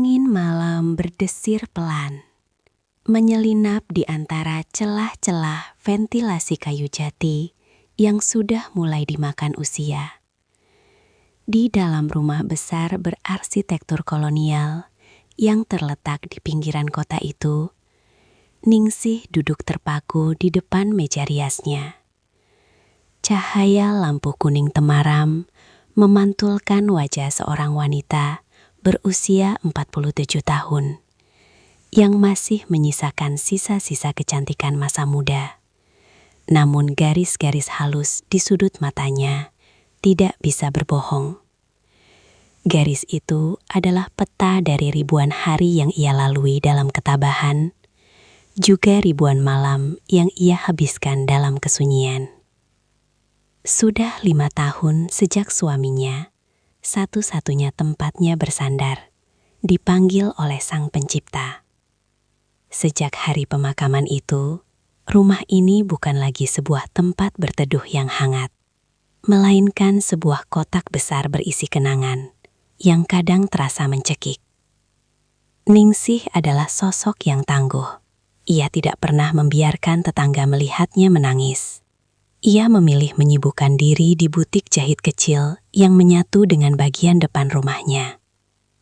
Angin malam berdesir pelan, menyelinap di antara celah-celah ventilasi kayu jati yang sudah mulai dimakan usia. Di dalam rumah besar berarsitektur kolonial yang terletak di pinggiran kota itu, Ningsih duduk terpaku di depan meja riasnya. Cahaya lampu kuning temaram memantulkan wajah seorang wanita berusia 47 tahun yang masih menyisakan sisa-sisa kecantikan masa muda. Namun garis-garis halus di sudut matanya tidak bisa berbohong. Garis itu adalah peta dari ribuan hari yang ia lalui dalam ketabahan, juga ribuan malam yang ia habiskan dalam kesunyian. Sudah 5 tahun sejak suaminya, satu-satunya tempatnya bersandar, dipanggil oleh Sang Pencipta. Sejak hari pemakaman itu, rumah ini bukan lagi sebuah tempat berteduh yang hangat, melainkan sebuah kotak besar berisi kenangan yang kadang terasa mencekik. Ningsih adalah sosok yang tangguh. Ia tidak pernah membiarkan tetangga melihatnya menangis. Ia memilih menyibukkan diri di butik jahit kecil yang menyatu dengan bagian depan rumahnya.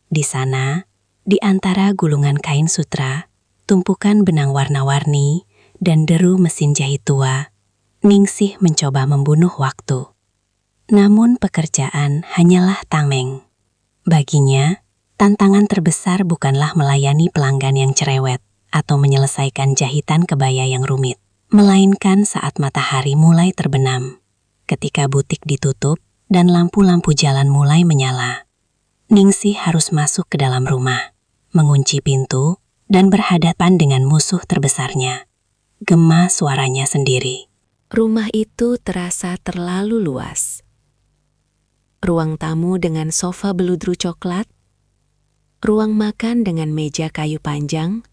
Di sana, di antara gulungan kain sutra, tumpukan benang warna-warni, dan deru mesin jahit tua, Ningsih mencoba membunuh waktu. Namun pekerjaan hanyalah tameng. Baginya, tantangan terbesar bukanlah melayani pelanggan yang cerewet atau menyelesaikan jahitan kebaya yang rumit, melainkan saat matahari mulai terbenam, ketika butik ditutup dan lampu-lampu jalan mulai menyala. Ningsih harus masuk ke dalam rumah, mengunci pintu, dan berhadapan dengan musuh terbesarnya. Gema suaranya sendiri. Rumah itu terasa terlalu luas. Ruang tamu dengan sofa beludru coklat, ruang makan dengan meja kayu panjang,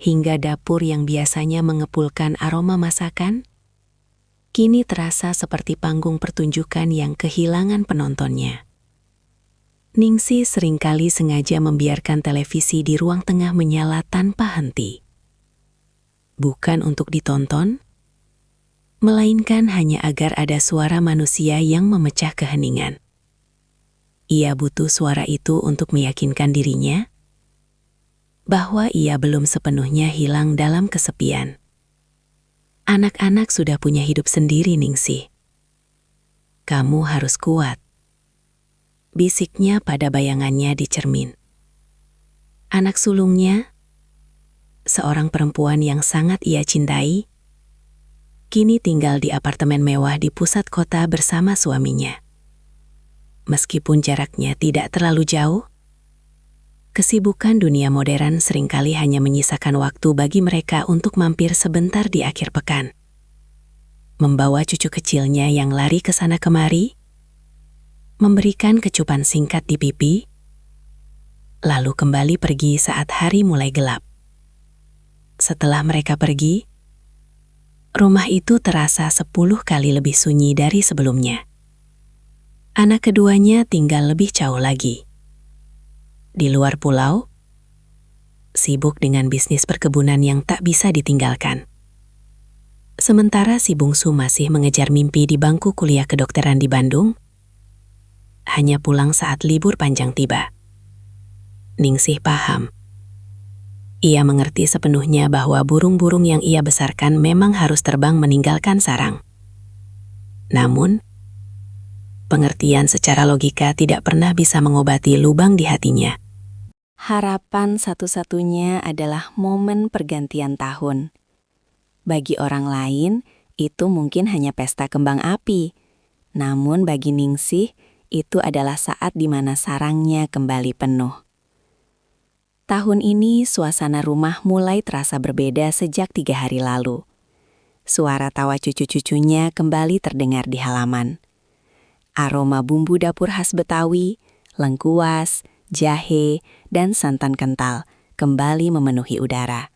hingga dapur yang biasanya mengepulkan aroma masakan, kini terasa seperti panggung pertunjukan yang kehilangan penontonnya. Ningsih seringkali sengaja membiarkan televisi di ruang tengah menyala tanpa henti. Bukan untuk ditonton, melainkan hanya agar ada suara manusia yang memecah keheningan. Ia butuh suara itu untuk meyakinkan dirinya bahwa ia belum sepenuhnya hilang dalam kesepian. Anak-anak sudah punya hidup sendiri, Ningsih. Kamu harus kuat, bisiknya pada bayangannya di cermin. Anak sulungnya, seorang perempuan yang sangat ia cintai, kini tinggal di apartemen mewah di pusat kota bersama suaminya. Meskipun jaraknya tidak terlalu jauh, kesibukan dunia modern seringkali hanya menyisakan waktu bagi mereka untuk mampir sebentar di akhir pekan. Membawa cucu kecilnya yang lari ke sana kemari, memberikan kecupan singkat di pipi, lalu kembali pergi saat hari mulai gelap. Setelah mereka pergi, rumah itu terasa 10 kali lebih sunyi dari sebelumnya. Anak keduanya tinggal lebih jauh lagi. Di luar pulau, sibuk dengan bisnis perkebunan yang tak bisa ditinggalkan. Sementara si bungsu masih mengejar mimpi di bangku kuliah kedokteran di Bandung, hanya pulang saat libur panjang tiba. Ningsih paham. Ia mengerti sepenuhnya bahwa burung-burung yang ia besarkan memang harus terbang meninggalkan sarang. Namun, pengertian secara logika tidak pernah bisa mengobati lubang di hatinya. Harapan satu-satunya adalah momen pergantian tahun. Bagi orang lain, itu mungkin hanya pesta kembang api. Namun bagi Ningsih, itu adalah saat di mana sarangnya kembali penuh. Tahun ini suasana rumah mulai terasa berbeda sejak 3 hari lalu. Suara tawa cucu-cucunya kembali terdengar di halaman. Aroma bumbu dapur khas Betawi, lengkuas, jahe, dan santan kental kembali memenuhi udara.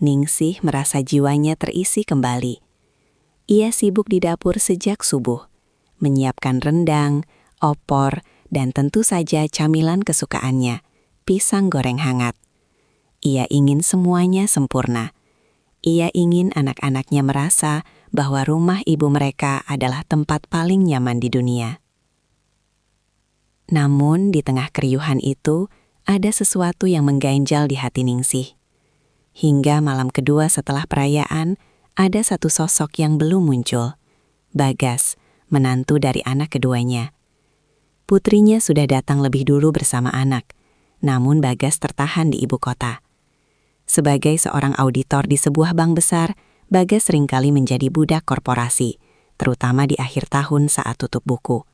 Ningsih merasa jiwanya terisi kembali. Ia sibuk di dapur sejak subuh, menyiapkan rendang, opor, dan tentu saja camilan kesukaannya, pisang goreng hangat. Ia ingin semuanya sempurna. Ia ingin anak-anaknya merasa bahwa rumah ibu mereka adalah tempat paling nyaman di dunia. Namun di tengah keriuhan itu, ada sesuatu yang mengganjal di hati Ningsih. Hingga malam kedua setelah perayaan, ada satu sosok yang belum muncul. Bagas, menantu dari anak keduanya. Putrinya sudah datang lebih dulu bersama anak, namun Bagas tertahan di ibu kota. Sebagai seorang auditor di sebuah bank besar, Bagas seringkali menjadi budak korporasi, terutama di akhir tahun saat tutup buku.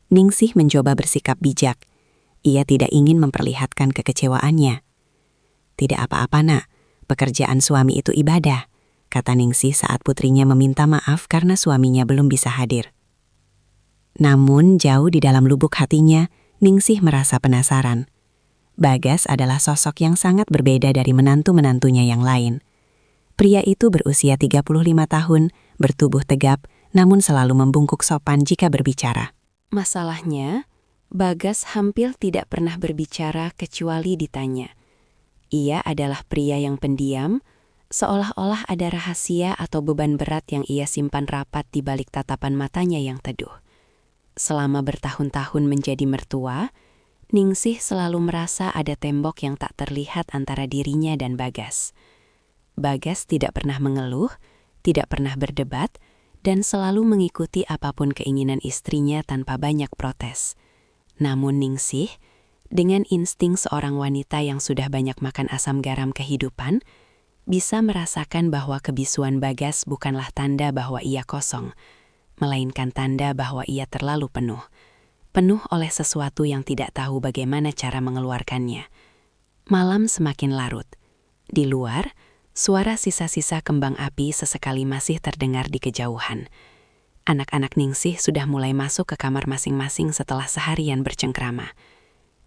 Ningsih mencoba bersikap bijak. Ia tidak ingin memperlihatkan kekecewaannya. "Tidak apa-apa, Nak. Pekerjaan suami itu ibadah," kata Ningsih saat putrinya meminta maaf karena suaminya belum bisa hadir. Namun jauh di dalam lubuk hatinya, Ningsih merasa penasaran. Bagas adalah sosok yang sangat berbeda dari menantu-menantunya yang lain. Pria itu berusia 35 tahun, bertubuh tegap, namun selalu membungkuk sopan jika berbicara. Masalahnya, Bagas hampir tidak pernah berbicara kecuali ditanya. Ia adalah pria yang pendiam, seolah-olah ada rahasia atau beban berat yang ia simpan rapat di balik tatapan matanya yang teduh. Selama bertahun-tahun menjadi mertua, Ningsih selalu merasa ada tembok yang tak terlihat antara dirinya dan Bagas. Bagas tidak pernah mengeluh, tidak pernah berdebat, dan selalu mengikuti apapun keinginan istrinya tanpa banyak protes. Namun Ningsih, dengan insting seorang wanita yang sudah banyak makan asam garam kehidupan, bisa merasakan bahwa kebisuan Bagas bukanlah tanda bahwa ia kosong, melainkan tanda bahwa ia terlalu penuh. Penuh oleh sesuatu yang tidak tahu bagaimana cara mengeluarkannya. Malam semakin larut. Di luar, suara sisa-sisa kembang api sesekali masih terdengar di kejauhan. Anak-anak Ningsih sudah mulai masuk ke kamar masing-masing setelah seharian bercengkrama.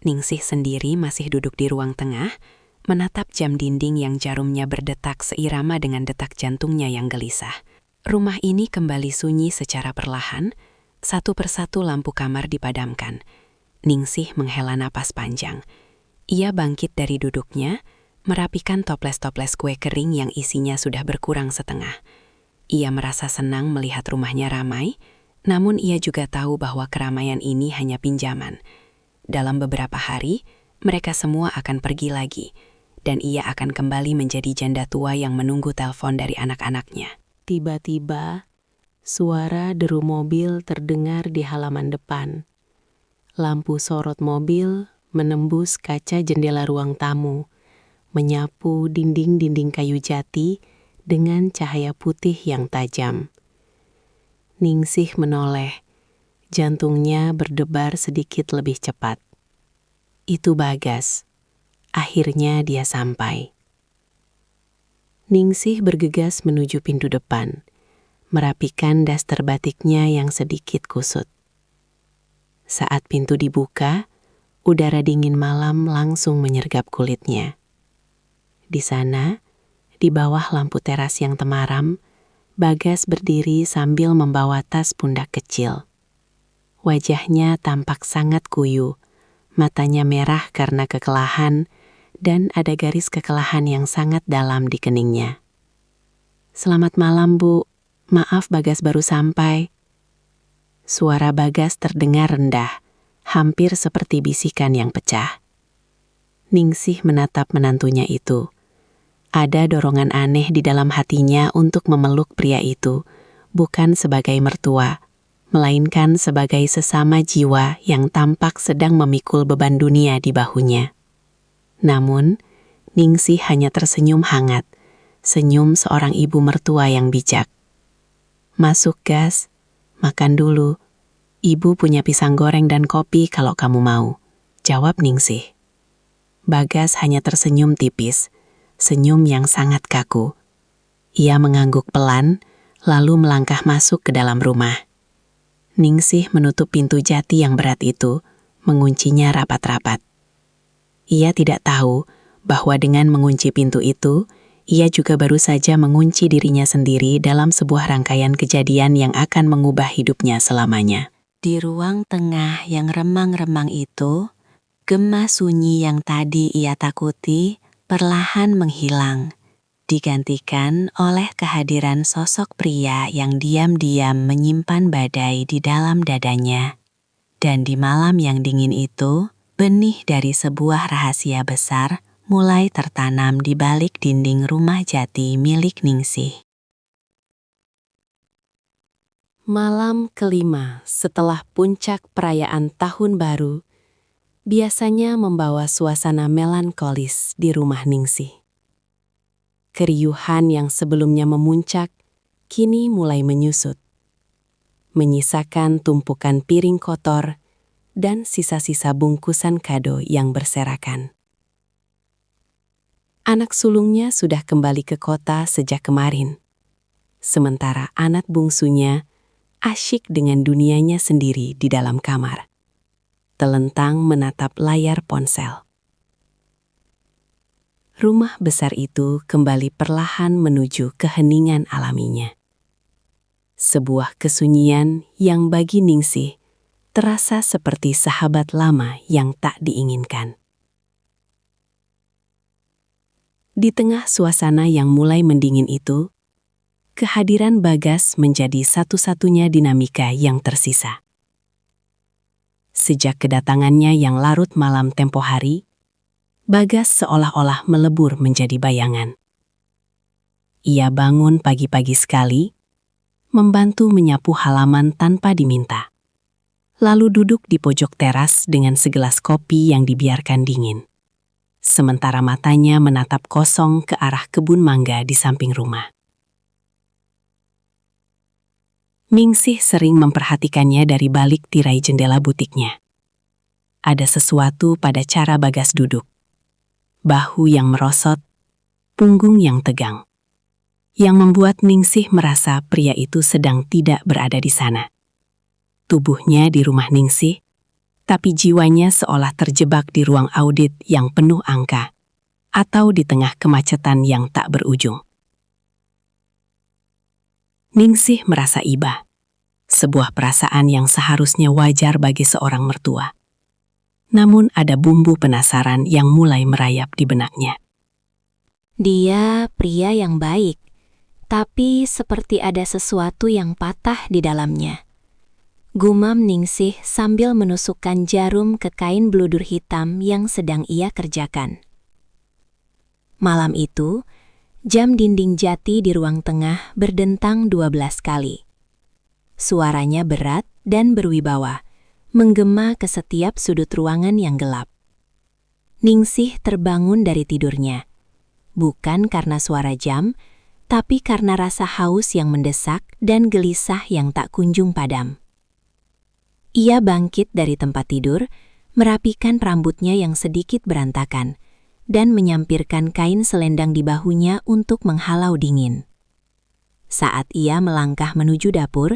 Ningsih sendiri masih duduk di ruang tengah, menatap jam dinding yang jarumnya berdetak seirama dengan detak jantungnya yang gelisah. Rumah ini kembali sunyi secara perlahan, satu persatu lampu kamar dipadamkan. Ningsih menghela napas panjang. Ia bangkit dari duduknya, merapikan toples-toples kue kering yang isinya sudah berkurang setengah. Ia merasa senang melihat rumahnya ramai, namun ia juga tahu bahwa keramaian ini hanya pinjaman. Dalam beberapa hari, mereka semua akan pergi lagi, dan ia akan kembali menjadi janda tua yang menunggu telepon dari anak-anaknya. Tiba-tiba, suara deru mobil terdengar di halaman depan. Lampu sorot mobil menembus kaca jendela ruang tamu, menyapu dinding-dinding kayu jati dengan cahaya putih yang tajam. Ningsih menoleh, jantungnya berdebar sedikit lebih cepat. Itu Bagas. Akhirnya dia sampai. Ningsih bergegas menuju pintu depan, merapikan daster batiknya yang sedikit kusut. Saat pintu dibuka, udara dingin malam langsung menyergap kulitnya. Di sana, di bawah lampu teras yang temaram, Bagas berdiri sambil membawa tas pundak kecil. Wajahnya tampak sangat kuyu, matanya merah karena kekelahan, dan ada garis kekelahan yang sangat dalam di keningnya. "Selamat malam, Bu. Maaf Bagas baru sampai." Suara Bagas terdengar rendah, hampir seperti bisikan yang pecah. Ningsih menatap menantunya itu. Ada dorongan aneh di dalam hatinya untuk memeluk pria itu, bukan sebagai mertua, melainkan sebagai sesama jiwa yang tampak sedang memikul beban dunia di bahunya. Namun, Ningsih hanya tersenyum hangat, senyum seorang ibu mertua yang bijak. "Masuk, Gas. Makan dulu. Ibu punya pisang goreng dan kopi kalau kamu mau," jawab Ningsih. Bagas hanya tersenyum tipis, senyum yang sangat kaku. Ia mengangguk pelan, lalu melangkah masuk ke dalam rumah. Ningsih menutup pintu jati yang berat itu, menguncinya rapat-rapat. Ia tidak tahu bahwa dengan mengunci pintu itu, ia juga baru saja mengunci dirinya sendiri dalam sebuah rangkaian kejadian yang akan mengubah hidupnya selamanya. Di ruang tengah yang remang-remang itu, Gema sunyi yang tadi ia takuti perlahan menghilang, digantikan oleh kehadiran sosok pria yang diam-diam menyimpan badai di dalam dadanya. Dan di malam yang dingin itu, benih dari sebuah rahasia besar mulai tertanam di balik dinding rumah jati milik Ningsih. Malam kelima setelah puncak perayaan Tahun Baru, biasanya membawa suasana melankolis di rumah Ningsih. Keriuhan yang sebelumnya memuncak, kini mulai menyusut, menyisakan tumpukan piring kotor dan sisa-sisa bungkusan kado yang berserakan. Anak sulungnya sudah kembali ke kota sejak kemarin, sementara anak bungsunya asyik dengan dunianya sendiri di dalam kamar, telentang menatap layar ponsel. Rumah besar itu kembali perlahan menuju keheningan alaminya. Sebuah kesunyian yang bagi Ningsih terasa seperti sahabat lama yang tak diinginkan. Di tengah suasana yang mulai mendingin itu, kehadiran Bagas menjadi satu-satunya dinamika yang tersisa. Sejak kedatangannya yang larut malam tempo hari, Bagas seolah-olah melebur menjadi bayangan. Ia bangun pagi-pagi sekali, membantu menyapu halaman tanpa diminta. Lalu duduk di pojok teras dengan segelas kopi yang dibiarkan dingin. Sementara matanya menatap kosong ke arah kebun mangga di samping rumah. Ningsih sering memperhatikannya dari balik tirai jendela butiknya. Ada sesuatu pada cara Bagas duduk. Bahu yang merosot, punggung yang tegang, yang membuat Ningsih merasa pria itu sedang tidak berada di sana. Tubuhnya di rumah Ningsih, tapi jiwanya seolah terjebak di ruang audit yang penuh angka, atau di tengah kemacetan yang tak berujung. Ningsih merasa iba, sebuah perasaan yang seharusnya wajar bagi seorang mertua. Namun ada bumbu penasaran yang mulai merayap di benaknya. Dia pria yang baik, tapi seperti ada sesuatu yang patah di dalamnya. Gumam Ningsih sambil menusukkan jarum ke kain bludur hitam yang sedang ia kerjakan. Malam itu, jam dinding jati di ruang tengah berdentang 12 kali. Suaranya berat dan berwibawa, menggema ke setiap sudut ruangan yang gelap. Ningsih terbangun dari tidurnya, bukan karena suara jam, tapi karena rasa haus yang mendesak dan gelisah yang tak kunjung padam. Ia bangkit dari tempat tidur, merapikan rambutnya yang sedikit berantakan, dan menyampirkan kain selendang di bahunya untuk menghalau dingin. Saat ia melangkah menuju dapur,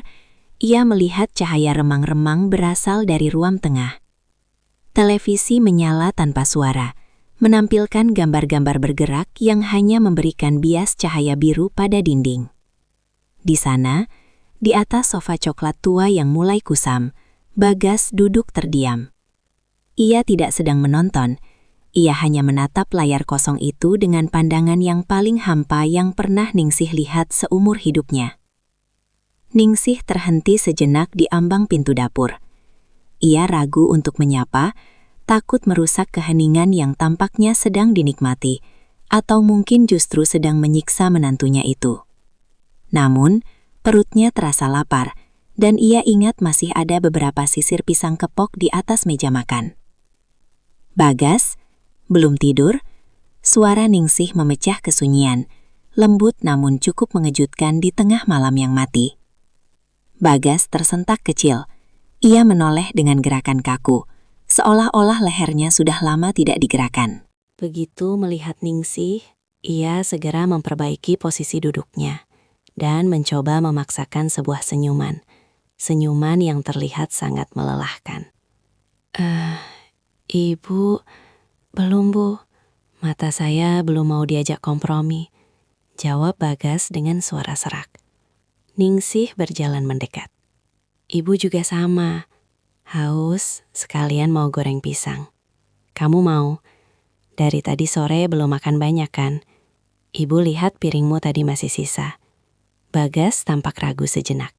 ia melihat cahaya remang-remang berasal dari ruang tengah. Televisi menyala tanpa suara, menampilkan gambar-gambar bergerak yang hanya memberikan bias cahaya biru pada dinding. Di sana, di atas sofa coklat tua yang mulai kusam, Bagas duduk terdiam. Ia tidak sedang menonton, ia hanya menatap layar kosong itu dengan pandangan yang paling hampa yang pernah Ningsih lihat seumur hidupnya. Ningsih terhenti sejenak di ambang pintu dapur. Ia ragu untuk menyapa, takut merusak keheningan yang tampaknya sedang dinikmati, atau mungkin justru sedang menyiksa menantunya itu. Namun, perutnya terasa lapar, dan ia ingat masih ada beberapa sisir pisang kepok di atas meja makan. Bagas, belum tidur? Suara Ningsih memecah kesunyian, lembut namun cukup mengejutkan di tengah malam yang mati. Bagas tersentak kecil. Ia menoleh dengan gerakan kaku, seolah-olah lehernya sudah lama tidak digerakkan. Begitu melihat Ningsih, ia segera memperbaiki posisi duduknya dan mencoba memaksakan sebuah senyuman. Senyuman yang terlihat sangat melelahkan. Ibu, belum Bu. Mata saya belum mau diajak kompromi, jawab Bagas dengan suara serak. Ningsih berjalan mendekat. Ibu juga sama, haus sekalian mau goreng pisang. Kamu mau? Dari tadi sore belum makan banyak kan? Ibu lihat piringmu tadi masih sisa. Bagas tampak ragu sejenak.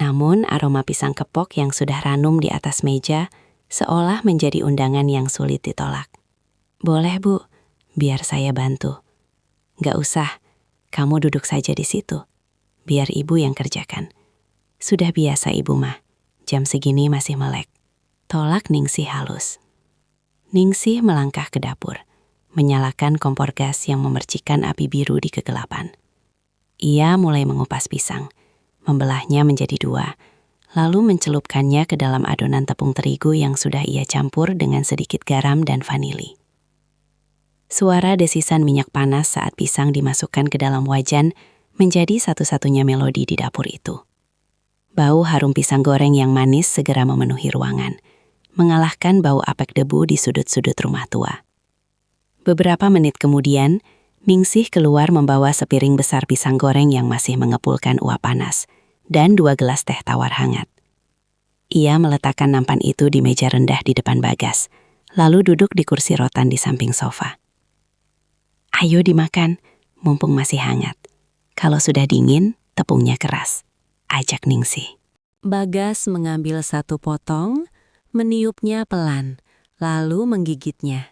Namun aroma pisang kepok yang sudah ranum di atas meja seolah menjadi undangan yang sulit ditolak. Boleh Bu, biar saya bantu. Gak usah, kamu duduk saja di situ. Biar ibu yang kerjakan. Sudah biasa ibu mah, jam segini masih melek. Tolak Ningsih halus. Ningsih melangkah ke dapur, menyalakan kompor gas yang memercikan api biru di kegelapan. Ia mulai mengupas pisang, membelahnya menjadi 2, lalu mencelupkannya ke dalam adonan tepung terigu yang sudah ia campur dengan sedikit garam dan vanili. Suara desisan minyak panas saat pisang dimasukkan ke dalam wajan menjadi satu-satunya melodi di dapur itu. Bau harum pisang goreng yang manis segera memenuhi ruangan, mengalahkan bau apek debu di sudut-sudut rumah tua. Beberapa menit kemudian, Ningsih keluar membawa sepiring besar pisang goreng yang masih mengepulkan uap panas, dan 2 gelas teh tawar hangat. Ia meletakkan nampan itu di meja rendah di depan Bagas, lalu duduk di kursi rotan di samping sofa. Ayo dimakan, mumpung masih hangat. Kalau sudah dingin, tepungnya keras, ajak Ningsih. Bagas mengambil 1 potong, meniupnya pelan, lalu menggigitnya.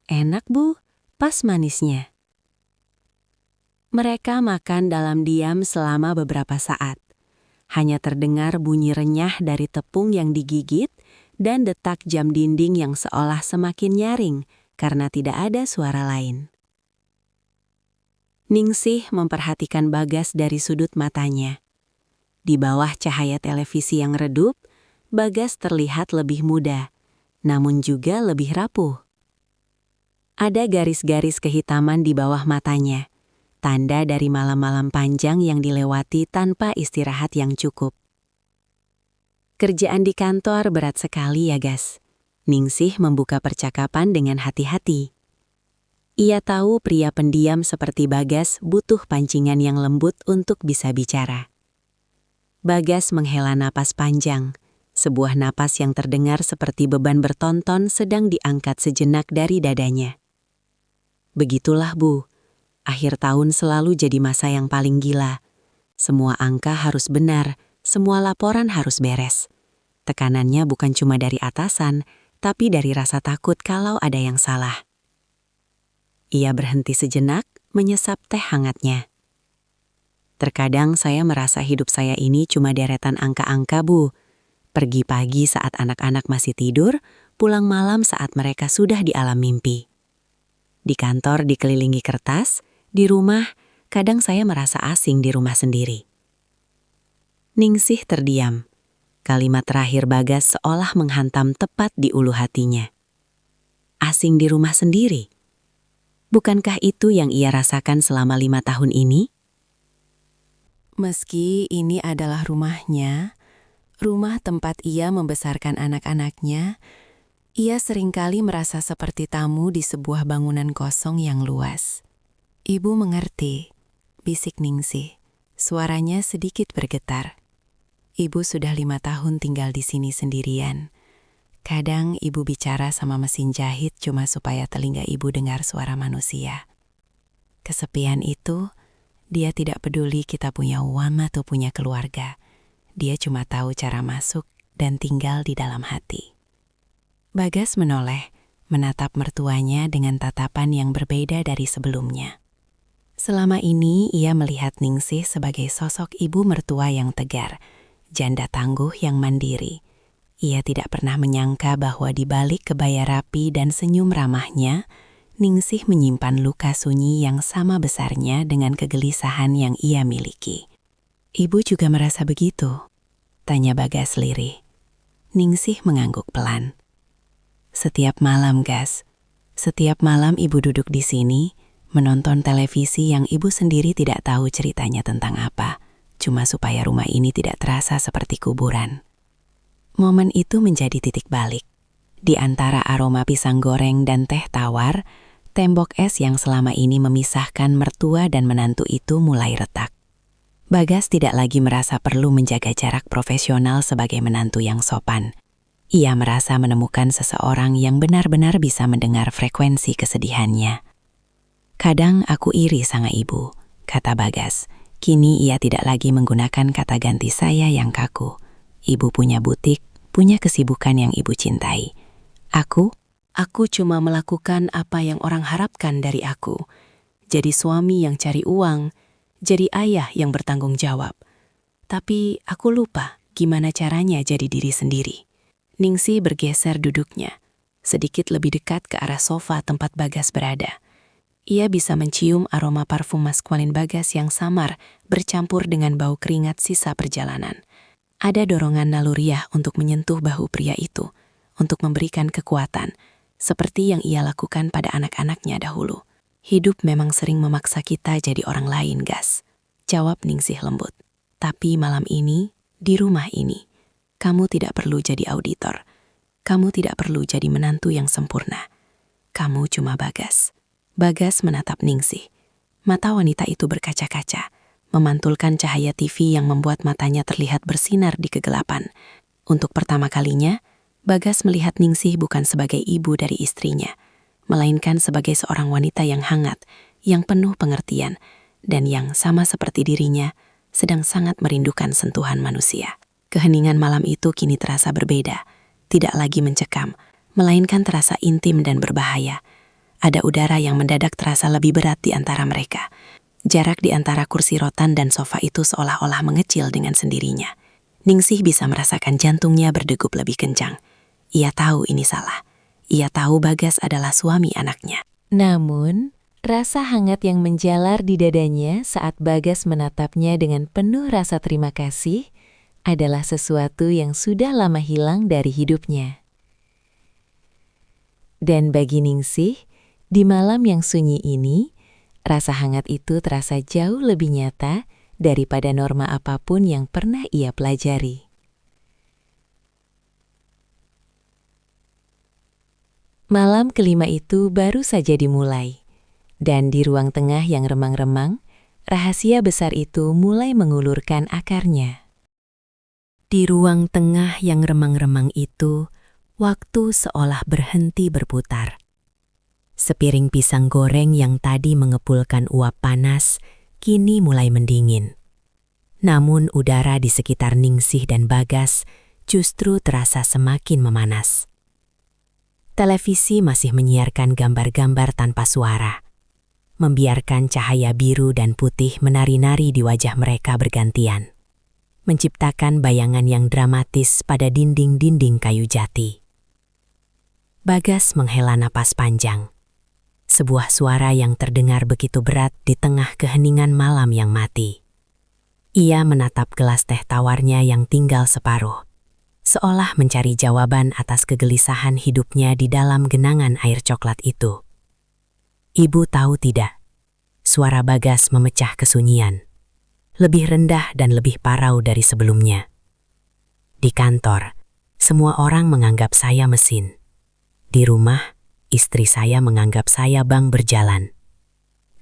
Enak Bu, pas manisnya. Mereka makan dalam diam selama beberapa saat. Hanya terdengar bunyi renyah dari tepung yang digigit dan detak jam dinding yang seolah semakin nyaring karena tidak ada suara lain. Ningsih memperhatikan Bagas dari sudut matanya. Di bawah cahaya televisi yang redup, Bagas terlihat lebih muda, namun juga lebih rapuh. Ada garis-garis kehitaman di bawah matanya, tanda dari malam-malam panjang yang dilewati tanpa istirahat yang cukup. Kerjaan di kantor berat sekali ya, Gas. Ningsih membuka percakapan dengan hati-hati. Ia tahu pria pendiam seperti Bagas butuh pancingan yang lembut untuk bisa bicara. Bagas menghela napas panjang, sebuah napas yang terdengar seperti beban bertonton sedang diangkat sejenak dari dadanya. Begitulah Bu, akhir tahun selalu jadi masa yang paling gila. Semua angka harus benar, semua laporan harus beres. Tekanannya bukan cuma dari atasan, tapi dari rasa takut kalau ada yang salah. Ia berhenti sejenak, menyesap teh hangatnya. Terkadang saya merasa hidup saya ini cuma deretan angka-angka Bu. Pergi pagi saat anak-anak masih tidur, pulang malam saat mereka sudah di alam mimpi. Di kantor dikelilingi kertas, di rumah kadang saya merasa asing di rumah sendiri. Ningsih terdiam. Kalimat terakhir Bagas seolah menghantam tepat di ulu hatinya. Asing di rumah sendiri? Bukankah itu yang ia rasakan selama 5 tahun ini? Meski ini adalah rumahnya, rumah tempat ia membesarkan anak-anaknya, ia seringkali merasa seperti tamu di sebuah bangunan kosong yang luas. Ibu mengerti, bisik Ningsih. Suaranya sedikit bergetar. Ibu sudah 5 tahun tinggal di sini sendirian. Kadang ibu bicara sama mesin jahit cuma supaya telinga ibu dengar suara manusia. Kesepian itu, dia tidak peduli kita punya uang atau punya keluarga. Dia cuma tahu cara masuk dan tinggal di dalam hati. Bagas menoleh, menatap mertuanya dengan tatapan yang berbeda dari sebelumnya. Selama ini ia melihat Ningsih sebagai sosok ibu mertua yang tegar, janda tangguh yang mandiri. Ia tidak pernah menyangka bahwa di balik kebaya rapi dan senyum ramahnya, Ningsih menyimpan luka sunyi yang sama besarnya dengan kegelisahan yang ia miliki. Ibu juga merasa begitu? Tanya Bagas lirih. Ningsih mengangguk pelan. Setiap malam, Gas. Setiap malam ibu duduk di sini, menonton televisi yang ibu sendiri tidak tahu ceritanya tentang apa, cuma supaya rumah ini tidak terasa seperti kuburan. Momen itu menjadi titik balik. Di antara aroma pisang goreng dan teh tawar, tembok es yang selama ini memisahkan mertua dan menantu itu mulai retak. Bagas tidak lagi merasa perlu menjaga jarak profesional sebagai menantu yang sopan. Ia merasa menemukan seseorang yang benar-benar bisa mendengar frekuensi kesedihannya. Kadang aku iri sama ibu, kata Bagas. Kini ia tidak lagi menggunakan kata ganti saya yang kaku. Ibu punya butik, punya kesibukan yang ibu cintai. Aku cuma melakukan apa yang orang harapkan dari aku. Jadi suami yang cari uang, jadi ayah yang bertanggung jawab. Tapi aku lupa gimana caranya jadi diri sendiri. Ningsih bergeser duduknya, sedikit lebih dekat ke arah sofa tempat Bagas berada. Ia bisa mencium aroma parfum maskulin Bagas yang samar bercampur dengan bau keringat sisa perjalanan. Ada dorongan naluriah untuk menyentuh bahu pria itu, untuk memberikan kekuatan, seperti yang ia lakukan pada anak-anaknya dahulu. Hidup memang sering memaksa kita jadi orang lain, Gas, jawab Ningsih lembut. Tapi malam ini, di rumah ini, kamu tidak perlu jadi auditor. Kamu tidak perlu jadi menantu yang sempurna. Kamu cuma Bagas. Bagas menatap Ningsih. Mata wanita itu berkaca-kaca, memantulkan cahaya TV yang membuat matanya terlihat bersinar di kegelapan. Untuk pertama kalinya, Bagas melihat Ningsih bukan sebagai ibu dari istrinya, melainkan sebagai seorang wanita yang hangat, yang penuh pengertian, dan yang sama seperti dirinya, sedang sangat merindukan sentuhan manusia. Keheningan malam itu kini terasa berbeda, tidak lagi mencekam, melainkan terasa intim dan berbahaya. Ada udara yang mendadak terasa lebih berat di antara mereka. Jarak di antara kursi rotan dan sofa itu seolah-olah mengecil dengan sendirinya. Ningsih bisa merasakan jantungnya berdegup lebih kencang. Ia tahu ini salah. Ia tahu Bagas adalah suami anaknya. Namun, rasa hangat yang menjalar di dadanya saat Bagas menatapnya dengan penuh rasa terima kasih adalah sesuatu yang sudah lama hilang dari hidupnya. Dan bagi Ningsih, di malam yang sunyi ini, rasa hangat itu terasa jauh lebih nyata daripada norma apapun yang pernah ia pelajari. Malam kelima itu baru saja dimulai, dan di ruang tengah yang remang-remang, rahasia besar itu mulai mengulurkan akarnya. Di ruang tengah yang remang-remang itu, waktu seolah berhenti berputar. Sepiring pisang goreng yang tadi mengepulkan uap panas, kini mulai mendingin. Namun udara di sekitar Ningsih dan Bagas justru terasa semakin memanas. Televisi masih menyiarkan gambar-gambar tanpa suara, membiarkan cahaya biru dan putih menari-nari di wajah mereka bergantian, menciptakan bayangan yang dramatis pada dinding-dinding kayu jati. Bagas menghela napas panjang. Sebuah suara yang terdengar begitu berat di tengah keheningan malam yang mati. Ia menatap gelas teh tawarnya yang tinggal separuh, seolah mencari jawaban atas kegelisahan hidupnya di dalam genangan air coklat itu. Ibu tahu tidak, suara Bagas memecah kesunyian, lebih rendah dan lebih parau dari sebelumnya. Di kantor, semua orang menganggap saya mesin. Di rumah, istri saya menganggap saya bank berjalan.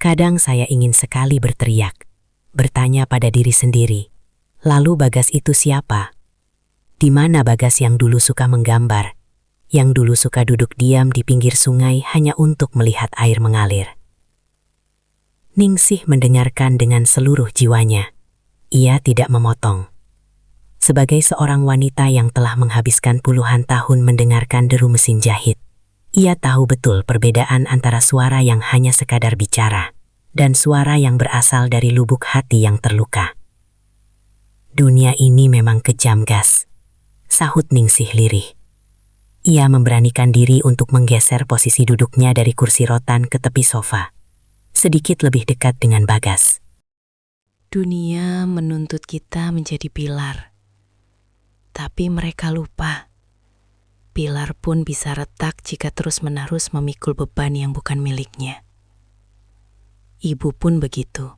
Kadang saya ingin sekali berteriak, bertanya pada diri sendiri, lalu Bagas itu siapa? Di mana Bagas yang dulu suka menggambar, yang dulu suka duduk diam di pinggir sungai hanya untuk melihat air mengalir? Ningsih mendengarkan dengan seluruh jiwanya. Ia tidak memotong. Sebagai seorang wanita yang telah menghabiskan puluhan tahun mendengarkan deru mesin jahit, ia tahu betul perbedaan antara suara yang hanya sekadar bicara dan suara yang berasal dari lubuk hati yang terluka. Dunia ini memang kejam, Gas, sahut Ningsih lirih. Ia memberanikan diri untuk menggeser posisi duduknya dari kursi rotan ke tepi sofa, sedikit lebih dekat dengan Bagas. Dunia menuntut kita menjadi pilar, tapi mereka lupa. Pilar pun bisa retak jika terus-menerus memikul beban yang bukan miliknya. Ibu pun begitu.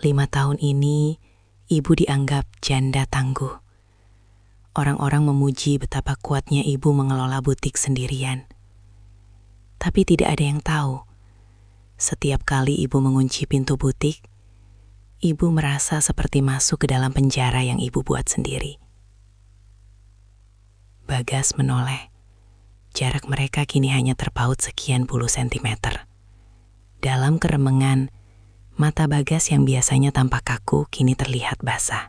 5 tahun ini, ibu dianggap janda tangguh. Orang-orang memuji betapa kuatnya ibu mengelola butik sendirian. Tapi tidak ada yang tahu, setiap kali ibu mengunci pintu butik, ibu merasa seperti masuk ke dalam penjara yang ibu buat sendiri. Bagas menoleh. Jarak mereka kini hanya terpaut sekian puluh sentimeter. Dalam keremengan, mata Bagas yang biasanya tampak kaku kini terlihat basah.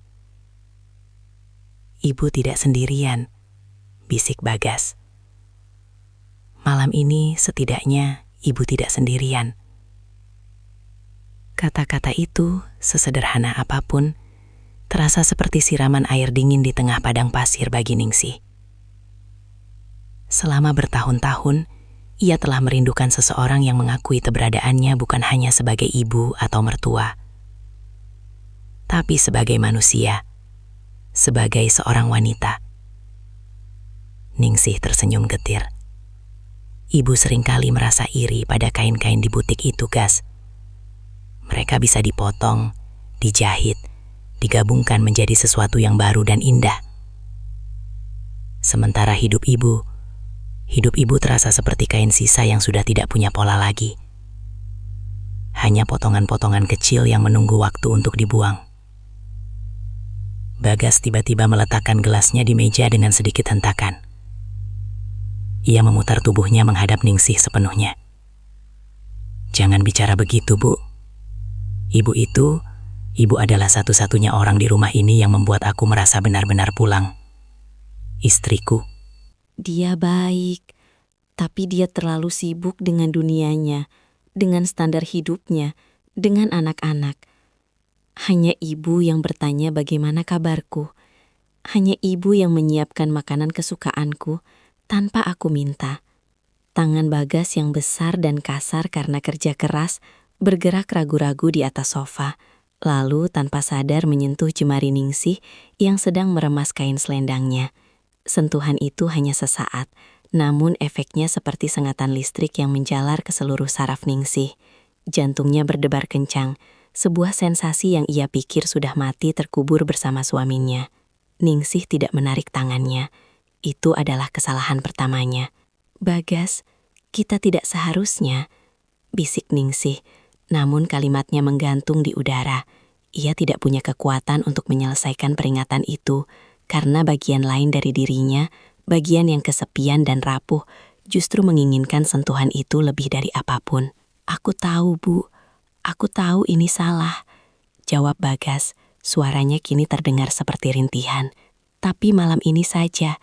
"Ibu tidak sendirian," bisik Bagas. "Malam ini setidaknya ibu tidak sendirian." Kata-kata itu, sesederhana apapun, terasa seperti siraman air dingin di tengah padang pasir bagi Ningsih. Selama bertahun-tahun, ia telah merindukan seseorang yang mengakui keberadaannya bukan hanya sebagai ibu atau mertua, tapi sebagai manusia, sebagai seorang wanita. Ningsih tersenyum getir. Ibu seringkali merasa iri pada kain-kain di butik itu, Gas. Mereka bisa dipotong, dijahit, digabungkan menjadi sesuatu yang baru dan indah. Sementara hidup ibu terasa seperti kain sisa yang sudah tidak punya pola lagi. Hanya potongan-potongan kecil yang menunggu waktu untuk dibuang. Bagas tiba-tiba meletakkan gelasnya di meja dengan sedikit hentakan. Ia memutar tubuhnya menghadap Ningsih sepenuhnya. "Jangan bicara begitu, Bu. Ibu adalah satu-satunya orang di rumah ini yang membuat aku merasa benar-benar pulang. Istriku." Dia baik, tapi dia terlalu sibuk dengan dunianya, dengan standar hidupnya, dengan anak-anak. Hanya ibu yang bertanya bagaimana kabarku. Hanya ibu yang menyiapkan makanan kesukaanku tanpa aku minta. Tangan Bagas yang besar dan kasar karena kerja keras bergerak ragu-ragu di atas sofa, lalu tanpa sadar menyentuh jemari Ningsih yang sedang meremas kain selendangnya. Sentuhan itu hanya sesaat, namun efeknya seperti sengatan listrik yang menjalar ke seluruh saraf Ningsih. Jantungnya berdebar kencang, sebuah sensasi yang ia pikir sudah mati terkubur bersama suaminya. Ningsih tidak menarik tangannya. Itu adalah kesalahan pertamanya. "Bagas, kita tidak seharusnya," bisik Ningsih, namun kalimatnya menggantung di udara. Ia tidak punya kekuatan untuk menyelesaikan peringatan itu, karena bagian lain dari dirinya, bagian yang kesepian dan rapuh, justru menginginkan sentuhan itu lebih dari apapun. "Aku tahu, Bu. Aku tahu ini salah," jawab Bagas. Suaranya kini terdengar seperti rintihan. "Tapi malam ini saja,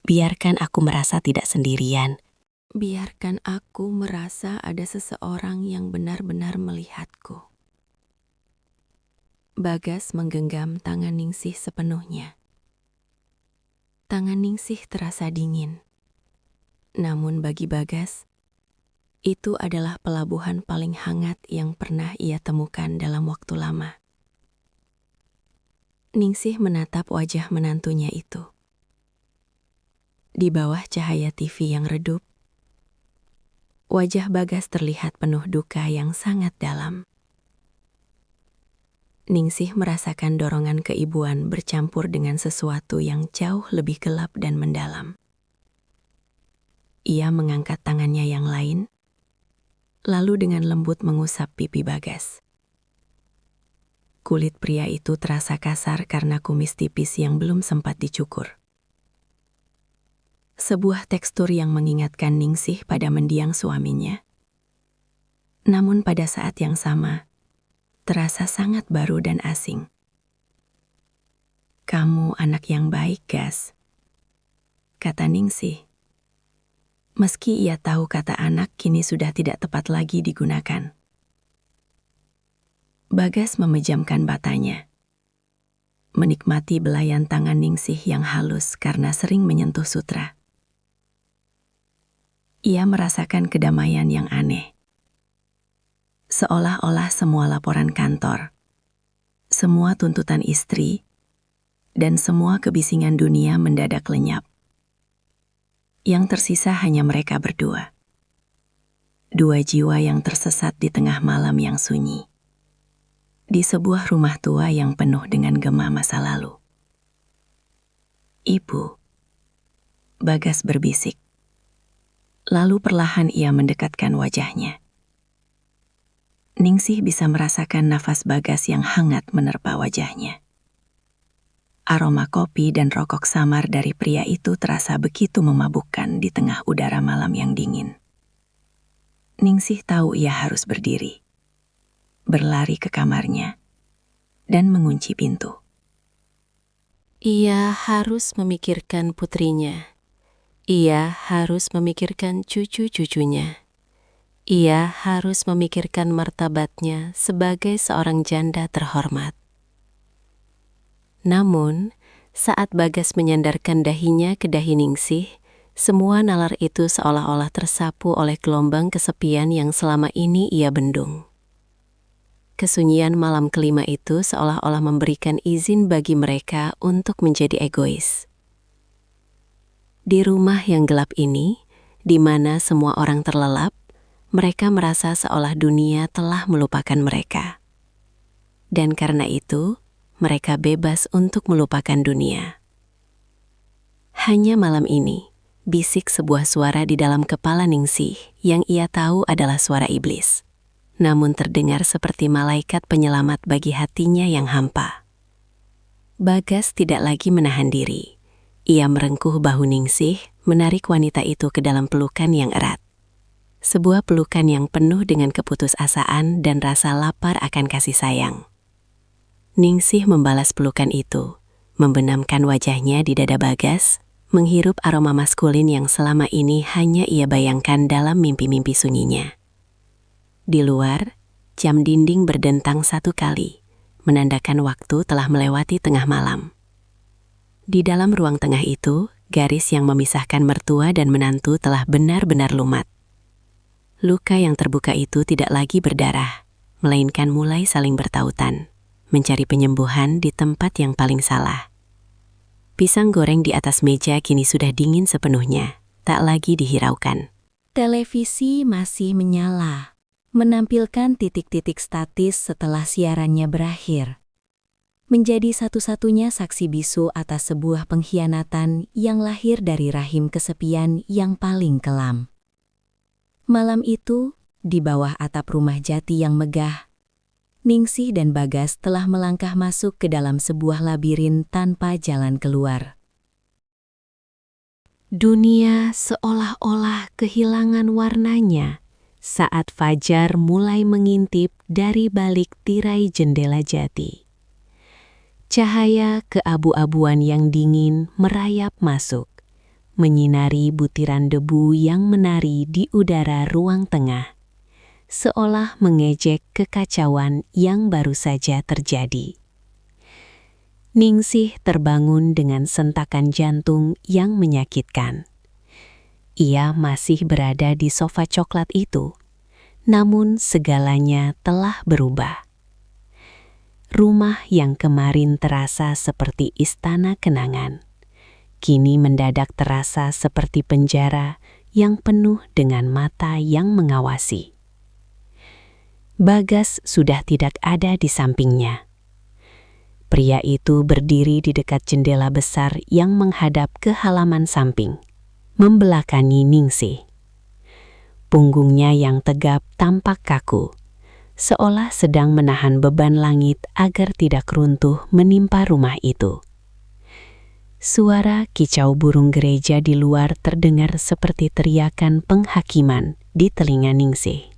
biarkan aku merasa tidak sendirian. Biarkan aku merasa ada seseorang yang benar-benar melihatku." Bagas menggenggam tangan Ningsih sepenuhnya. Tangan Ningsih terasa dingin. Namun bagi Bagas, itu adalah pelabuhan paling hangat yang pernah ia temukan dalam waktu lama. Ningsih menatap wajah menantunya itu. Di bawah cahaya TV yang redup, wajah Bagas terlihat penuh duka yang sangat dalam. Ningsih merasakan dorongan keibuan bercampur dengan sesuatu yang jauh lebih gelap dan mendalam. Ia mengangkat tangannya yang lain, lalu dengan lembut mengusap pipi Bagas. Kulit pria itu terasa kasar karena kumis tipis yang belum sempat dicukur. Sebuah tekstur yang mengingatkan Ningsih pada mendiang suaminya. Namun pada saat yang sama, terasa sangat baru dan asing. "Kamu anak yang baik, Gas," kata Ningsih. Meski ia tahu kata anak kini sudah tidak tepat lagi digunakan. Bagas memejamkan matanya, menikmati belayan tangan Ningsih yang halus karena sering menyentuh sutra. Ia merasakan kedamaian yang aneh. Seolah-olah semua laporan kantor, semua tuntutan istri, dan semua kebisingan dunia mendadak lenyap. Yang tersisa hanya mereka berdua. Dua jiwa yang tersesat di tengah malam yang sunyi. Di sebuah rumah tua yang penuh dengan gema masa lalu. "Ibu," Bagas berbisik. Lalu perlahan ia mendekatkan wajahnya. Ningsih bisa merasakan nafas Bagas yang hangat menerpa wajahnya. Aroma kopi dan rokok samar dari pria itu terasa begitu memabukkan di tengah udara malam yang dingin. Ningsih tahu ia harus berdiri, berlari ke kamarnya, dan mengunci pintu. Ia harus memikirkan putrinya. Ia harus memikirkan cucu-cucunya. Ia harus memikirkan martabatnya sebagai seorang janda terhormat. Namun, saat Bagas menyandarkan dahinya ke dahi Ningsih, semua nalar itu seolah-olah tersapu oleh gelombang kesepian yang selama ini ia bendung. Kesunyian malam kelima itu seolah-olah memberikan izin bagi mereka untuk menjadi egois. Di rumah yang gelap ini, di mana semua orang terlelap, mereka merasa seolah dunia telah melupakan mereka. Dan karena itu, mereka bebas untuk melupakan dunia. Hanya malam ini, bisik sebuah suara di dalam kepala Ningsih yang ia tahu adalah suara iblis. Namun terdengar seperti malaikat penyelamat bagi hatinya yang hampa. Bagas tidak lagi menahan diri. Ia merengkuh bahu Ningsih, menarik wanita itu ke dalam pelukan yang erat. Sebuah pelukan yang penuh dengan keputusasaan dan rasa lapar akan kasih sayang. Ningsih membalas pelukan itu, membenamkan wajahnya di dada Bagas, menghirup aroma maskulin yang selama ini hanya ia bayangkan dalam mimpi-mimpi sunyinya. Di luar, jam dinding berdentang 1 kali, menandakan waktu telah melewati tengah malam. Di dalam ruang tengah itu, garis yang memisahkan mertua dan menantu telah benar-benar lumat. Luka yang terbuka itu tidak lagi berdarah, melainkan mulai saling bertautan, mencari penyembuhan di tempat yang paling salah. Pisang goreng di atas meja kini sudah dingin sepenuhnya, tak lagi dihiraukan. Televisi masih menyala, menampilkan titik-titik statis setelah siarannya berakhir. Menjadi satu-satunya saksi bisu atas sebuah pengkhianatan yang lahir dari rahim kesepian yang paling kelam. Malam itu, di bawah atap rumah jati yang megah, Ningsih dan Bagas telah melangkah masuk ke dalam sebuah labirin tanpa jalan keluar. Dunia seolah-olah kehilangan warnanya saat fajar mulai mengintip dari balik tirai jendela jati. Cahaya keabu-abuan yang dingin merayap masuk, menyinari butiran debu yang menari di udara ruang tengah, seolah mengejek kekacauan yang baru saja terjadi. Ningsih terbangun dengan sentakan jantung yang menyakitkan. Ia masih berada di sofa coklat itu, namun segalanya telah berubah. Rumah yang kemarin terasa seperti istana kenangan, kini mendadak terasa seperti penjara yang penuh dengan mata yang mengawasi. Bagas sudah tidak ada di sampingnya. Pria itu berdiri di dekat jendela besar yang menghadap ke halaman samping, membelakangi Ningsih. Punggungnya yang tegap tampak kaku, seolah sedang menahan beban langit agar tidak runtuh menimpa rumah itu. Suara kicau burung gereja di luar terdengar seperti teriakan penghakiman di telinga Ningsih.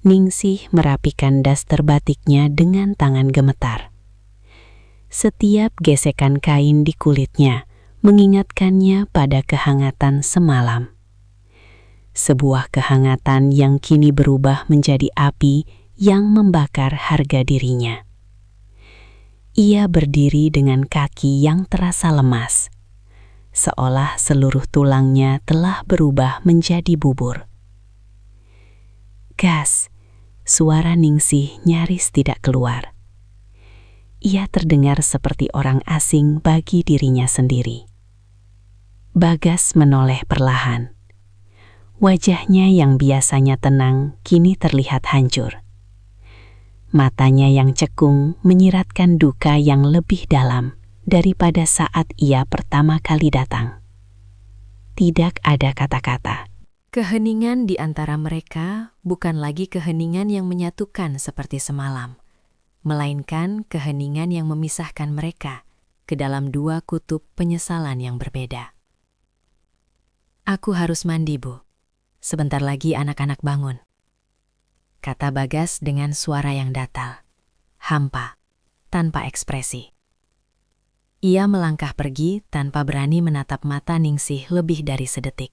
Ningsih merapikan daster batiknya dengan tangan gemetar. Setiap gesekan kain di kulitnya mengingatkannya pada kehangatan semalam. Sebuah kehangatan yang kini berubah menjadi api yang membakar harga dirinya. Ia berdiri dengan kaki yang terasa lemas, seolah seluruh tulangnya telah berubah menjadi bubur. Gas, suara Ningsih nyaris tidak keluar. Ia terdengar seperti orang asing bagi dirinya sendiri. Bagas menoleh perlahan. Wajahnya yang biasanya tenang kini terlihat hancur. Matanya yang cekung menyiratkan duka yang lebih dalam daripada saat ia pertama kali datang. Tidak ada kata-kata. Keheningan di antara mereka bukan lagi keheningan yang menyatukan seperti semalam, melainkan keheningan yang memisahkan mereka. ke dalam dua kutub penyesalan yang berbeda. "Aku harus mandi, Bu. Sebentar lagi anak-anak bangun," kata Bagas dengan suara yang datal, hampa, tanpa ekspresi. Ia melangkah pergi tanpa berani menatap mata Ningsih lebih dari sedetik.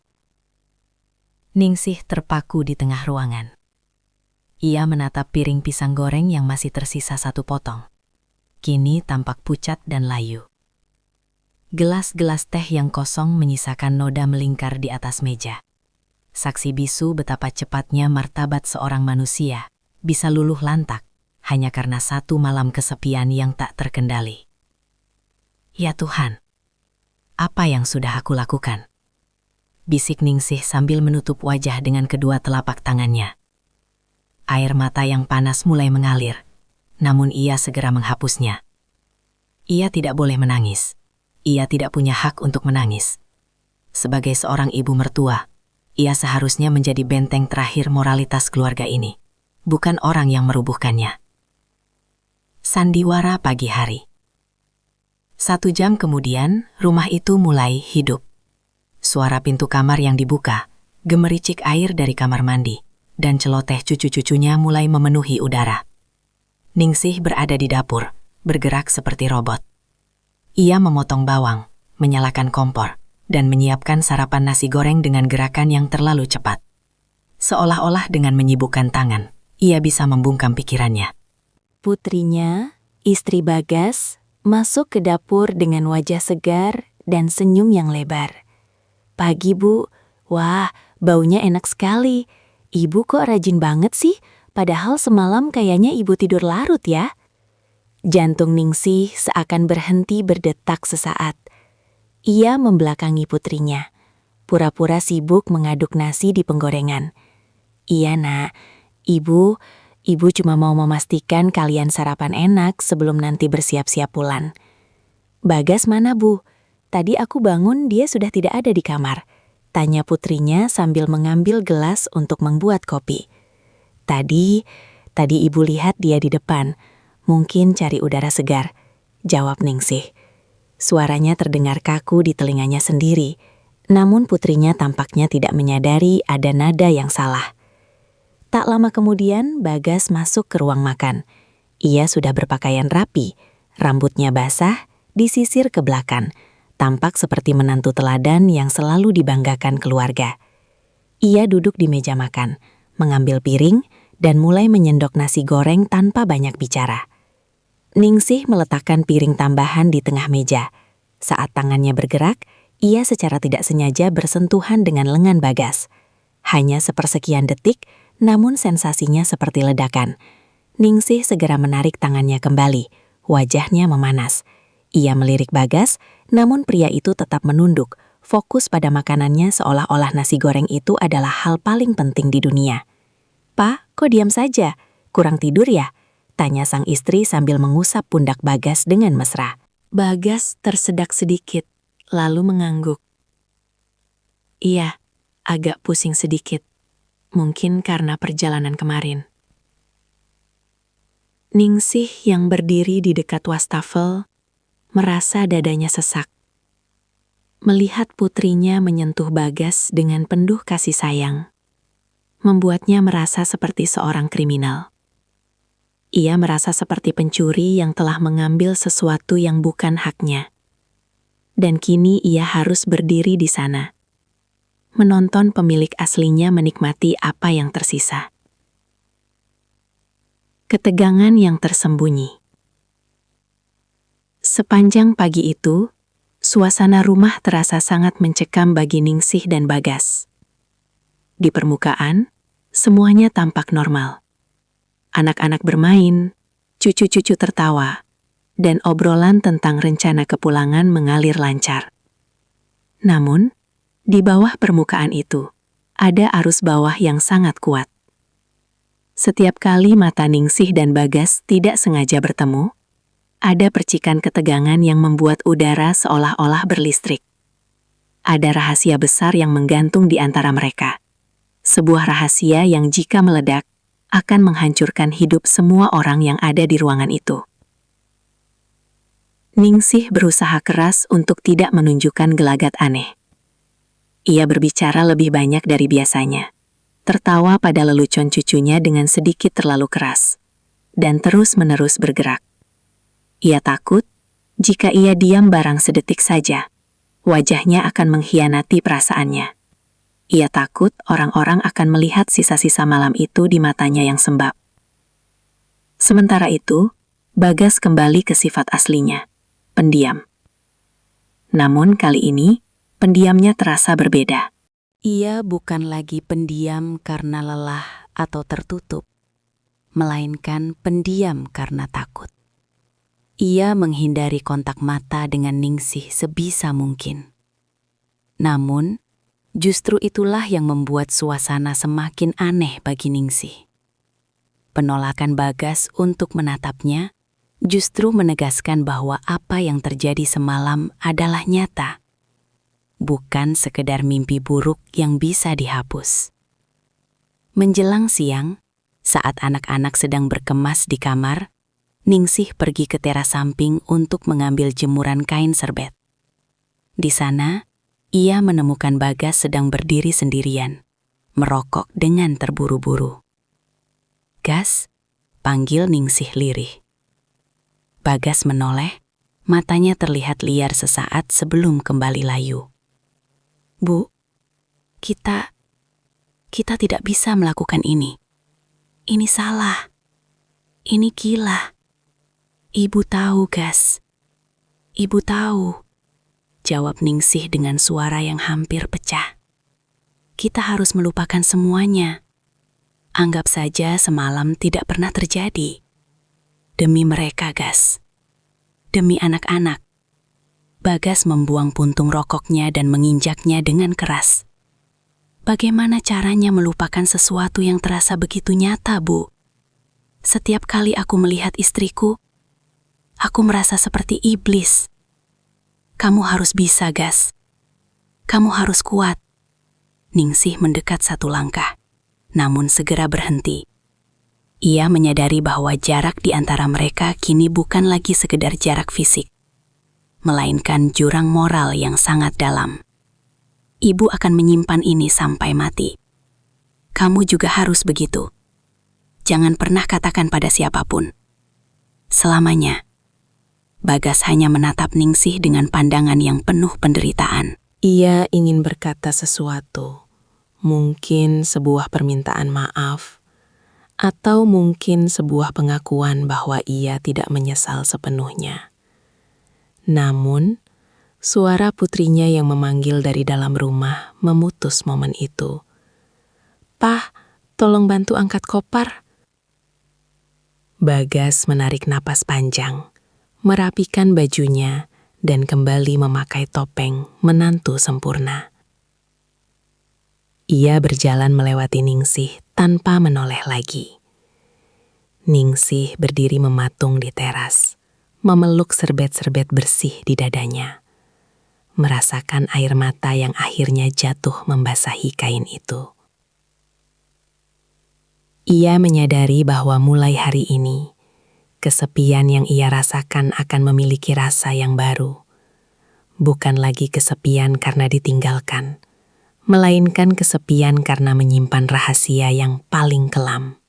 Ningsih terpaku di tengah ruangan. Ia menatap piring pisang goreng yang masih tersisa satu potong. Kini tampak pucat dan layu. Gelas-gelas teh yang kosong menyisakan noda melingkar di atas meja. Saksi bisu betapa cepatnya martabat seorang manusia bisa luluh lantak hanya karena satu malam kesepian yang tak terkendali. "Ya Tuhan, apa yang sudah aku lakukan?" bisik Ningsih sambil menutup wajah dengan kedua telapak tangannya. Air mata yang panas mulai mengalir, namun ia segera menghapusnya. Ia tidak boleh menangis. Ia tidak punya hak untuk menangis. Sebagai seorang ibu mertua, ia seharusnya menjadi benteng terakhir moralitas keluarga ini, bukan orang yang merubuhkannya. Sandiwara pagi hari. 1 jam kemudian, rumah itu mulai hidup. Suara pintu kamar yang dibuka, gemericik air dari kamar mandi, dan celoteh cucu-cucunya mulai memenuhi udara. Ningsih berada di dapur, bergerak seperti robot. Ia memotong bawang, menyalakan kompor, dan menyiapkan sarapan nasi goreng dengan gerakan yang terlalu cepat. Seolah-olah dengan menyibukkan tangan, ia bisa membungkam pikirannya. Putrinya, istri Bagas, masuk ke dapur dengan wajah segar dan senyum yang lebar. "Pagi, Bu. Wah, baunya enak sekali. Ibu kok rajin banget sih? Padahal semalam kayaknya ibu tidur larut ya." Jantung Ningsih seakan berhenti berdetak sesaat. Ia membelakangi putrinya, pura-pura sibuk mengaduk nasi di penggorengan. "Iya, Nak. Ibu cuma mau memastikan kalian sarapan enak sebelum nanti bersiap-siap pulang." "Bagas mana, Bu? Tadi aku bangun dia sudah tidak ada di kamar," tanya putrinya sambil mengambil gelas untuk membuat kopi. Tadi ibu lihat dia di depan, mungkin cari udara segar," jawab Ningsih. Suaranya terdengar kaku di telinganya sendiri, namun putrinya tampaknya tidak menyadari ada nada yang salah. Tak lama kemudian, Bagas masuk ke ruang makan. Ia sudah berpakaian rapi, rambutnya basah, disisir ke belakang, tampak seperti menantu teladan yang selalu dibanggakan keluarga. Ia duduk di meja makan, mengambil piring, dan mulai menyendok nasi goreng tanpa banyak bicara. Ningsih meletakkan piring tambahan di tengah meja. Saat tangannya bergerak, ia secara tidak sengaja bersentuhan dengan lengan Bagas. Hanya sepersekian detik, namun sensasinya seperti ledakan. Ningsih segera menarik tangannya kembali, wajahnya memanas. Ia melirik Bagas, namun pria itu tetap menunduk, fokus pada makanannya seolah-olah nasi goreng itu adalah hal paling penting di dunia. "Pak, kok diam saja? Kurang tidur ya?" tanya sang istri sambil mengusap pundak Bagas dengan mesra. Bagas tersedak sedikit, lalu mengangguk. "Iya, agak pusing sedikit. Mungkin karena perjalanan kemarin." Ningsih yang berdiri di dekat wastafel merasa dadanya sesak. Melihat putrinya menyentuh Bagas dengan penuh kasih sayang, membuatnya merasa seperti seorang kriminal. Ia merasa seperti pencuri yang telah mengambil sesuatu yang bukan haknya. Dan kini ia harus berdiri di sana, menonton pemilik aslinya menikmati apa yang tersisa. Ketegangan yang tersembunyi. Sepanjang pagi itu, suasana rumah terasa sangat mencekam bagi Ningsih dan Bagas. Di permukaan, semuanya tampak normal. Anak-anak bermain, cucu-cucu tertawa, dan obrolan tentang rencana kepulangan mengalir lancar. Namun, di bawah permukaan itu, ada arus bawah yang sangat kuat. Setiap kali mata Ningsih dan Bagas tidak sengaja bertemu, ada percikan ketegangan yang membuat udara seolah-olah berlistrik. Ada rahasia besar yang menggantung di antara mereka. Sebuah rahasia yang jika meledak, akan menghancurkan hidup semua orang yang ada di ruangan itu. Ningsih berusaha keras untuk tidak menunjukkan gelagat aneh. Ia berbicara lebih banyak dari biasanya, tertawa pada lelucon cucunya dengan sedikit terlalu keras, dan terus-menerus bergerak. Ia takut, jika ia diam barang sedetik saja, wajahnya akan mengkhianati perasaannya. Ia takut orang-orang akan melihat sisa-sisa malam itu di matanya yang sembab. Sementara itu, Bagas kembali ke sifat aslinya, pendiam. Namun kali ini, pendiamnya terasa berbeda. Ia bukan lagi pendiam karena lelah atau tertutup, melainkan pendiam karena takut. Ia menghindari kontak mata dengan Ningsih sebisa mungkin. Namun, justru itulah yang membuat suasana semakin aneh bagi Ningsih. Penolakan Bagas untuk menatapnya justru menegaskan bahwa apa yang terjadi semalam adalah nyata, bukan sekedar mimpi buruk yang bisa dihapus. Menjelang siang, saat anak-anak sedang berkemas di kamar, Ningsih pergi ke teras samping untuk mengambil jemuran kain serbet. Di sana, ia menemukan Bagas sedang berdiri sendirian, merokok dengan terburu-buru. "Gas," panggil Ningsih lirih. Bagas menoleh, matanya terlihat liar sesaat sebelum kembali layu. "Bu, kita tidak bisa melakukan ini. Ini salah. Ini gila. Ibu tahu, Gas. Ibu tahu," jawab Ningsih dengan suara yang hampir pecah. "Kita harus melupakan semuanya. Anggap saja semalam tidak pernah terjadi. Demi mereka, Gas. Demi anak-anak." Bagas membuang puntung rokoknya dan menginjaknya dengan keras. "Bagaimana caranya melupakan sesuatu yang terasa begitu nyata, Bu? Setiap kali aku melihat istriku, aku merasa seperti iblis. Kamu harus bisa, Gas. Kamu harus kuat." Ningsih mendekat satu langkah, namun segera berhenti. Ia menyadari bahwa jarak di antara mereka kini bukan lagi sekedar jarak fisik, melainkan jurang moral yang sangat dalam. "Ibu akan menyimpan ini sampai mati. Kamu juga harus begitu. Jangan pernah katakan pada siapapun. Selamanya." Bagas hanya menatap Ningsih dengan pandangan yang penuh penderitaan. Ia ingin berkata sesuatu, mungkin sebuah permintaan maaf, atau mungkin sebuah pengakuan bahwa ia tidak menyesal sepenuhnya. Namun, suara putrinya yang memanggil dari dalam rumah memutus momen itu. "Pah, tolong bantu angkat kopar." Bagas menarik napas panjang, merapikan bajunya, dan kembali memakai topeng menantu sempurna. Ia berjalan melewati Ningsih tanpa menoleh lagi. Ningsih berdiri mematung di teras, memeluk serbet-serbet bersih di dadanya, merasakan air mata yang akhirnya jatuh membasahi kain itu. Ia menyadari bahwa mulai hari ini, kesepian yang ia rasakan akan memiliki rasa yang baru. Bukan lagi kesepian karena ditinggalkan, melainkan kesepian karena menyimpan rahasia yang paling kelam.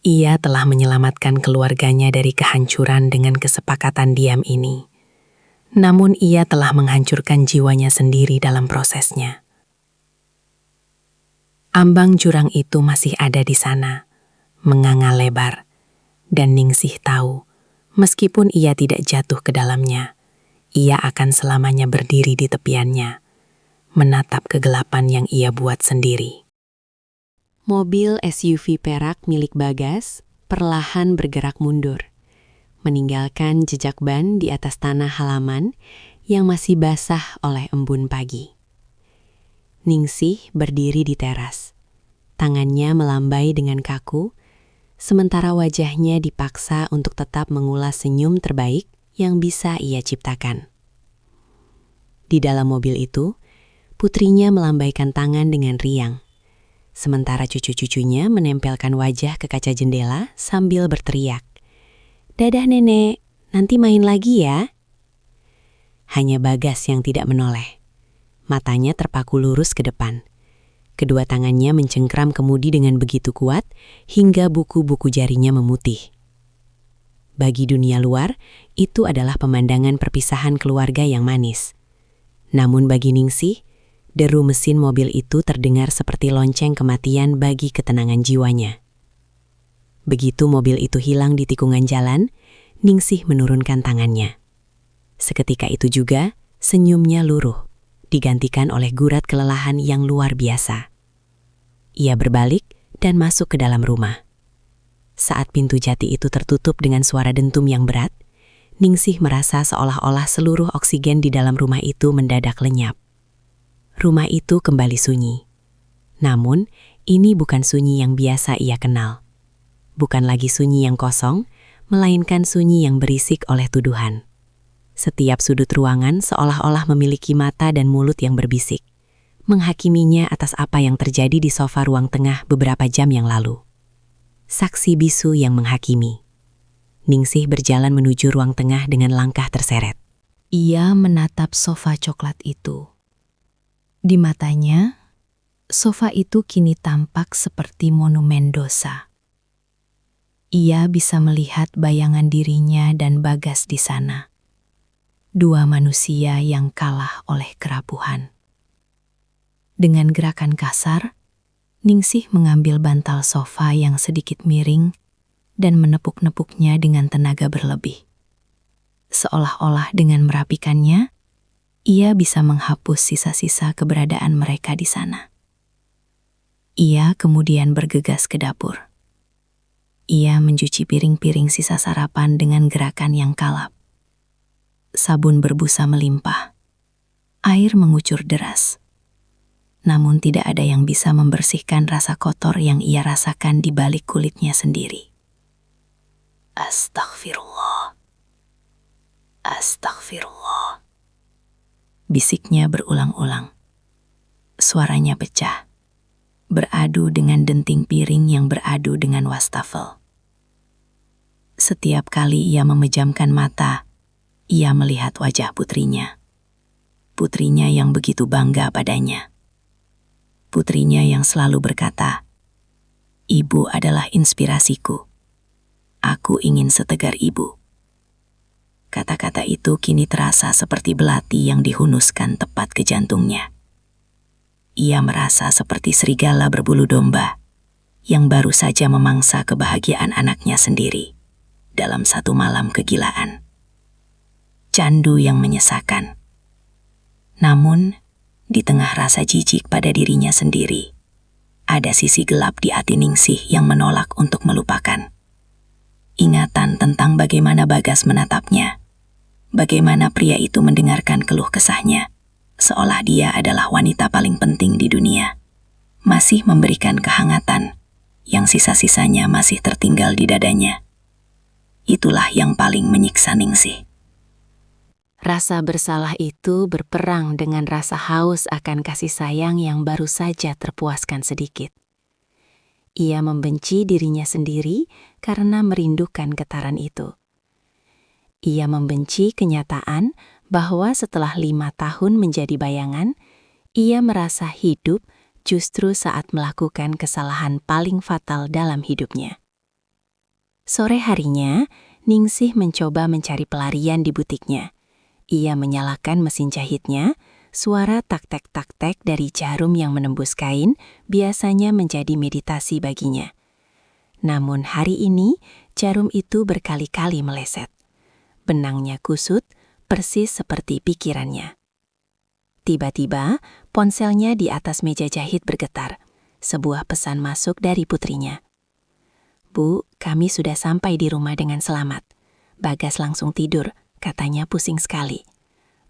Ia telah menyelamatkan keluarganya dari kehancuran dengan kesepakatan diam ini. Namun ia telah menghancurkan jiwanya sendiri dalam prosesnya. Ambang jurang itu masih ada di sana, menganga lebar. Dan Ningsih tahu, meskipun ia tidak jatuh ke dalamnya, ia akan selamanya berdiri di tepiannya, menatap kegelapan yang ia buat sendiri. Mobil SUV perak milik Bagas perlahan bergerak mundur, meninggalkan jejak ban di atas tanah halaman yang masih basah oleh embun pagi. Ningsih berdiri di teras, tangannya melambai dengan kaku, sementara wajahnya dipaksa untuk tetap mengulas senyum terbaik yang bisa ia ciptakan. Di dalam mobil itu, putrinya melambaikan tangan dengan riang, sementara cucu-cucunya menempelkan wajah ke kaca jendela sambil berteriak, "Dadah nenek, nanti main lagi ya. Hanya Bagas yang tidak menoleh. Matanya terpaku lurus ke depan. Kedua tangannya mencengkram kemudi dengan begitu kuat hingga buku-buku jarinya memutih. Bagi dunia luar, itu adalah pemandangan perpisahan keluarga yang manis. Namun bagi Ningsih, deru mesin mobil itu terdengar seperti lonceng kematian bagi ketenangan jiwanya. Begitu mobil itu hilang di tikungan jalan, Ningsih menurunkan tangannya. Seketika itu juga, senyumnya luruh, digantikan oleh gurat kelelahan yang luar biasa. Ia berbalik dan masuk ke dalam rumah. Saat pintu jati itu tertutup dengan suara dentum yang berat, Ningsih merasa seolah-olah seluruh oksigen di dalam rumah itu mendadak lenyap. Rumah itu kembali sunyi. Namun, ini bukan sunyi yang biasa ia kenal. Bukan lagi sunyi yang kosong, melainkan sunyi yang berisik oleh tuduhan. Setiap sudut ruangan seolah-olah memiliki mata dan mulut yang berbisik, menghakiminya atas apa yang terjadi di sofa ruang tengah beberapa jam yang lalu. Saksi bisu yang menghakimi. Ningsih berjalan menuju ruang tengah dengan langkah terseret. Ia menatap sofa coklat itu. Di matanya, sofa itu kini tampak seperti monumen dosa. Ia bisa melihat bayangan dirinya dan Bagas di sana. Dua manusia yang kalah oleh kerapuhan. Dengan gerakan kasar, Ningsih mengambil bantal sofa yang sedikit miring dan menepuk-nepuknya dengan tenaga berlebih. Seolah-olah dengan merapikannya, ia bisa menghapus sisa-sisa keberadaan mereka di sana. Ia kemudian bergegas ke dapur. Ia mencuci piring-piring sisa sarapan dengan gerakan yang kalap. Sabun berbusa melimpah. Air mengucur deras. Namun tidak ada yang bisa membersihkan rasa kotor yang ia rasakan di balik kulitnya sendiri. Astaghfirullah. Astaghfirullah. Bisiknya berulang-ulang. Suaranya pecah, beradu dengan denting piring yang beradu dengan wastafel. Setiap kali ia memejamkan mata, ia melihat wajah putrinya. Putrinya yang begitu bangga padanya. Putrinya yang selalu berkata, "Ibu adalah inspirasiku. Aku ingin setegar ibu." Kata-kata itu kini terasa seperti belati yang dihunuskan tepat ke jantungnya. Ia merasa seperti serigala berbulu domba yang baru saja memangsa kebahagiaan anaknya sendiri dalam satu malam kegilaan. Candu yang menyesakan. Namun, di tengah rasa jijik pada dirinya sendiri, ada sisi gelap di hati Ningsih yang menolak untuk melupakan. Ingatan tentang bagaimana Bagas menatapnya, bagaimana pria itu mendengarkan keluh kesahnya, seolah dia adalah wanita paling penting di dunia, masih memberikan kehangatan yang sisa-sisanya masih tertinggal di dadanya. Itulah yang paling menyiksa Ningsih. Rasa bersalah itu berperang dengan rasa haus akan kasih sayang yang baru saja terpuaskan sedikit. Ia membenci dirinya sendiri karena merindukan getaran itu. Ia membenci kenyataan bahwa setelah 5 tahun menjadi bayangan, ia merasa hidup justru saat melakukan kesalahan paling fatal dalam hidupnya. Sore harinya, Ningsih mencoba mencari pelarian di butiknya. Ia menyalakan mesin jahitnya, suara tak-tek dari jarum yang menembus kain biasanya menjadi meditasi baginya. Namun hari ini, jarum itu berkali-kali meleset. Benangnya kusut, persis seperti pikirannya. Tiba-tiba, ponselnya di atas meja jahit bergetar. Sebuah pesan masuk dari putrinya. "Bu, kami sudah sampai di rumah dengan selamat. Bagas langsung tidur, katanya pusing sekali.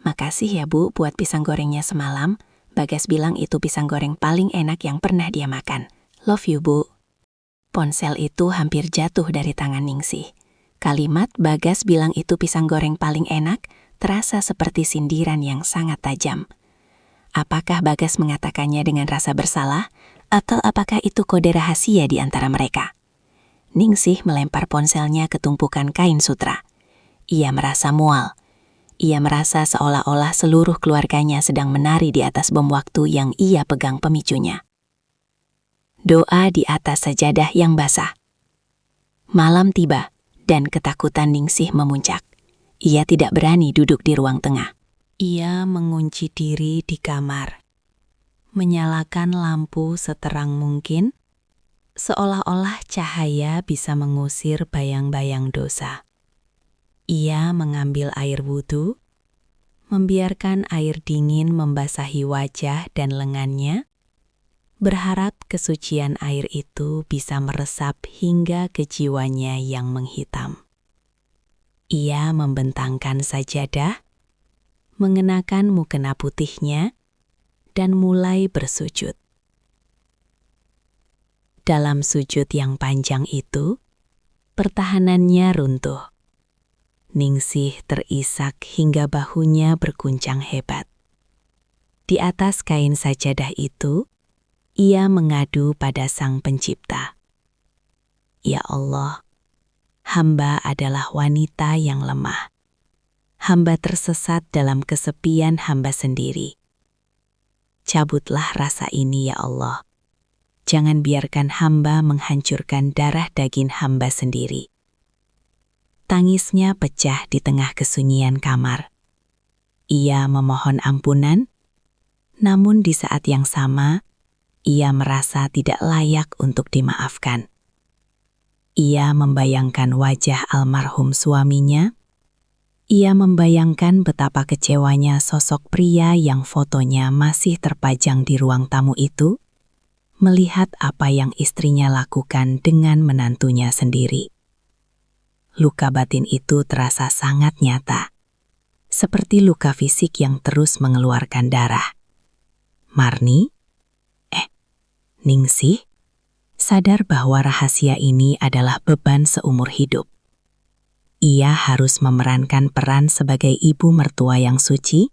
Makasih ya Bu buat pisang gorengnya semalam. Bagas bilang itu pisang goreng paling enak yang pernah dia makan. Love you Bu." Ponsel itu hampir jatuh dari tangan Ningsih. Kalimat Bagas bilang itu pisang goreng paling enak terasa seperti sindiran yang sangat tajam. Apakah Bagas mengatakannya dengan rasa bersalah, atau apakah itu kode rahasia di antara mereka? Ningsih melempar ponselnya ke tumpukan kain sutra. Ia merasa mual. Ia merasa seolah-olah seluruh keluarganya sedang menari di atas bom waktu yang ia pegang pemicunya. Doa di atas sajadah yang basah. Malam tiba dan ketakutan Ningsih memuncak. Ia tidak berani duduk di ruang tengah. Ia mengunci diri di kamar, menyalakan lampu seterang mungkin, seolah-olah cahaya bisa mengusir bayang-bayang dosa. Ia mengambil air wudhu, membiarkan air dingin membasahi wajah dan lengannya, berharap kesucian air itu bisa meresap hingga ke jiwanya yang menghitam. Ia membentangkan sajadah, mengenakan mukena putihnya, dan mulai bersujud. Dalam sujud yang panjang itu, pertahanannya runtuh. Ningsih terisak hingga bahunya berguncang hebat. Di atas kain sajadah itu, ia mengadu pada Sang Pencipta. Ya Allah, hamba adalah wanita yang lemah. Hamba tersesat dalam kesepian hamba sendiri. Cabutlah rasa ini ya Allah. Jangan biarkan hamba menghancurkan darah daging hamba sendiri. Tangisnya pecah di tengah kesunyian kamar. Ia memohon ampunan, namun di saat yang sama, ia merasa tidak layak untuk dimaafkan. Ia membayangkan wajah almarhum suaminya. Ia membayangkan betapa kecewanya sosok pria yang fotonya masih terpajang di ruang tamu itu, melihat apa yang istrinya lakukan dengan menantunya sendiri. Luka batin itu terasa sangat nyata, seperti luka fisik yang terus mengeluarkan darah. Marni? Ningsih? Sadar bahwa rahasia ini adalah beban seumur hidup. Ia harus memerankan peran sebagai ibu mertua yang suci,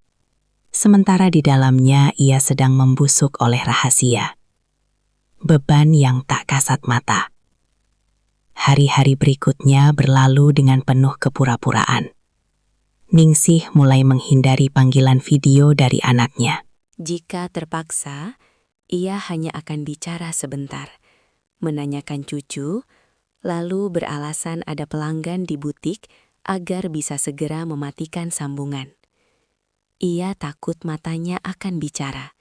sementara di dalamnya ia sedang membusuk oleh rahasia. Beban yang tak kasat mata. Hari-hari berikutnya berlalu dengan penuh kepura-puraan. Ningsih mulai menghindari panggilan video dari anaknya. Jika terpaksa, ia hanya akan bicara sebentar, menanyakan cucu, lalu beralasan ada pelanggan di butik agar bisa segera mematikan sambungan. Ia takut matanya akan bicara.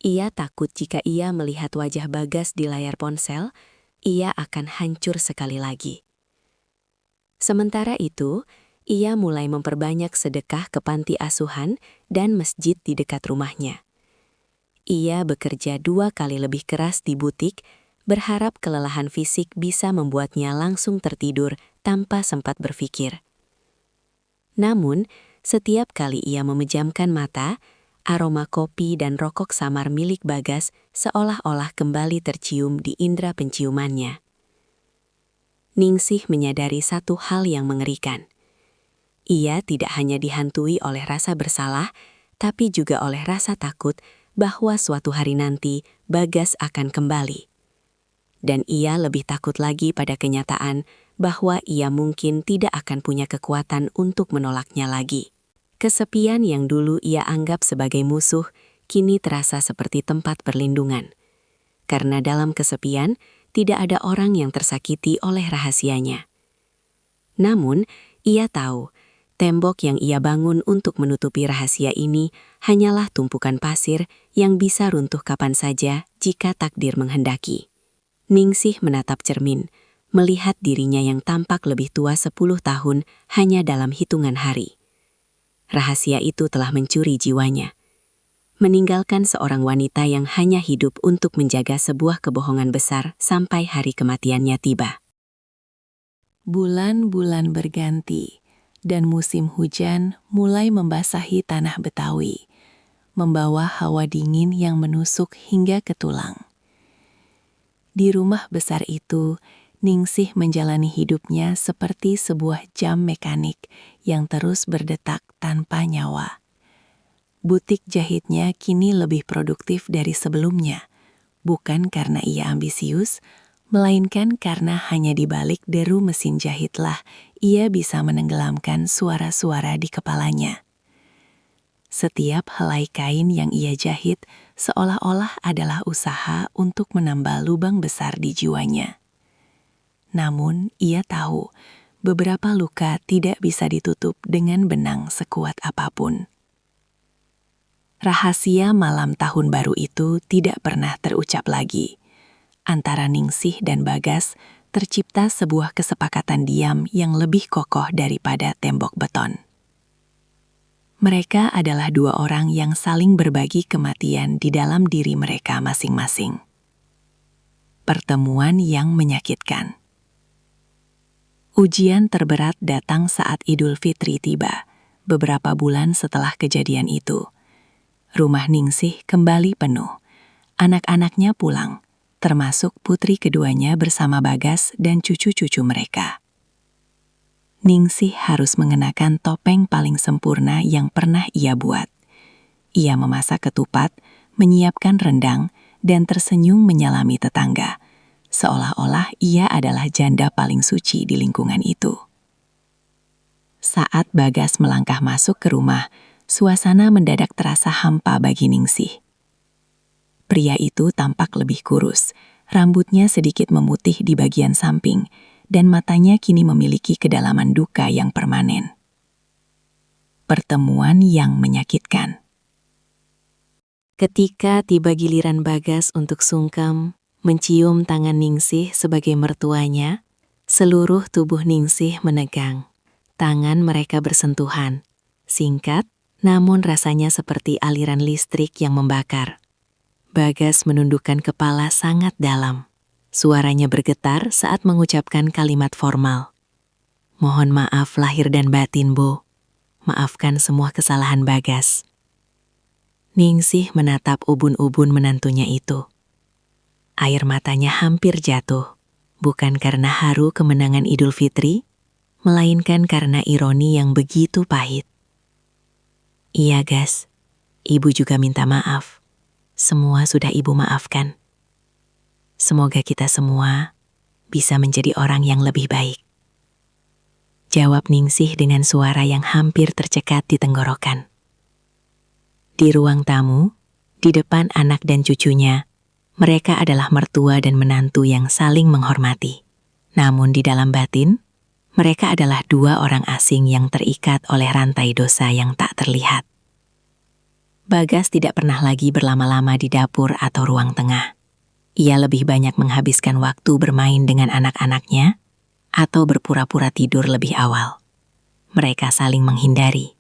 Ia takut jika ia melihat wajah Bagas di layar ponsel, ia akan hancur sekali lagi. Sementara itu, ia mulai memperbanyak sedekah ke panti asuhan dan masjid di dekat rumahnya. Ia bekerja 2 kali lebih keras di butik, berharap kelelahan fisik bisa membuatnya langsung tertidur tanpa sempat berpikir. Namun, setiap kali ia memejamkan mata, aroma kopi dan rokok samar milik Bagas seolah-olah kembali tercium di indera penciumannya. Ningsih menyadari satu hal yang mengerikan. Ia tidak hanya dihantui oleh rasa bersalah, tapi juga oleh rasa takut bahwa suatu hari nanti Bagas akan kembali. Dan ia lebih takut lagi pada kenyataan bahwa ia mungkin tidak akan punya kekuatan untuk menolaknya lagi. Kesepian yang dulu ia anggap sebagai musuh, kini terasa seperti tempat perlindungan. Karena dalam kesepian, tidak ada orang yang tersakiti oleh rahasianya. Namun, ia tahu, tembok yang ia bangun untuk menutupi rahasia ini hanyalah tumpukan pasir yang bisa runtuh kapan saja jika takdir menghendaki. Ningsih menatap cermin, melihat dirinya yang tampak lebih tua 10 tahun hanya dalam hitungan hari. Rahasia itu telah mencuri jiwanya, meninggalkan seorang wanita yang hanya hidup untuk menjaga sebuah kebohongan besar sampai hari kematiannya tiba. Bulan-bulan berganti, dan musim hujan mulai membasahi tanah Betawi, membawa hawa dingin yang menusuk hingga ke tulang. Di rumah besar itu, Ningsih menjalani hidupnya seperti sebuah jam mekanik yang terus berdetak tanpa nyawa. Butik jahitnya kini lebih produktif dari sebelumnya, bukan karena ia ambisius, melainkan karena hanya di balik deru mesin jahitlah ia bisa menenggelamkan suara-suara di kepalanya. Setiap helai kain yang ia jahit seolah-olah adalah usaha untuk menambal lubang besar di jiwanya. Namun, ia tahu beberapa luka tidak bisa ditutup dengan benang sekuat apapun. Rahasia malam tahun baru itu tidak pernah terucap lagi. Antara Ningsih dan Bagas tercipta sebuah kesepakatan diam yang lebih kokoh daripada tembok beton. Mereka adalah dua orang yang saling berbagi kematian di dalam diri mereka masing-masing. Pertemuan yang menyakitkan. Ujian terberat datang saat Idul Fitri tiba, beberapa bulan setelah kejadian itu. Rumah Ningsih kembali penuh. Anak-anaknya pulang, termasuk putri keduanya bersama Bagas dan cucu-cucu mereka. Ningsih harus mengenakan topeng paling sempurna yang pernah ia buat. Ia memasak ketupat, menyiapkan rendang, dan tersenyum menyalami tetangga, seolah-olah ia adalah janda paling suci di lingkungan itu. Saat Bagas melangkah masuk ke rumah, suasana mendadak terasa hampa bagi Ningsih. Pria itu tampak lebih kurus, rambutnya sedikit memutih di bagian samping, dan matanya kini memiliki kedalaman duka yang permanen. Pertemuan yang menyakitkan. Ketika tiba giliran Bagas untuk sungkem, mencium tangan Ningsih sebagai mertuanya, seluruh tubuh Ningsih menegang. Tangan mereka bersentuhan, singkat, namun rasanya seperti aliran listrik yang membakar. Bagas menundukkan kepala sangat dalam. Suaranya bergetar saat mengucapkan kalimat formal. Mohon maaf lahir dan batin, Bu. Maafkan semua kesalahan Bagas. Ningsih menatap ubun-ubun menantunya itu. Air matanya hampir jatuh, bukan karena haru kemenangan Idul Fitri, melainkan karena ironi yang begitu pahit. Iya, Gas. Ibu juga minta maaf. Semua sudah Ibu maafkan. Semoga kita semua bisa menjadi orang yang lebih baik. Jawab Ningsih dengan suara yang hampir tercekat di tenggorokan. Di ruang tamu, di depan anak dan cucunya, mereka adalah mertua dan menantu yang saling menghormati. Namun di dalam batin, mereka adalah dua orang asing yang terikat oleh rantai dosa yang tak terlihat. Bagas tidak pernah lagi berlama-lama di dapur atau ruang tengah. Ia lebih banyak menghabiskan waktu bermain dengan anak-anaknya atau berpura-pura tidur lebih awal. Mereka saling menghindari,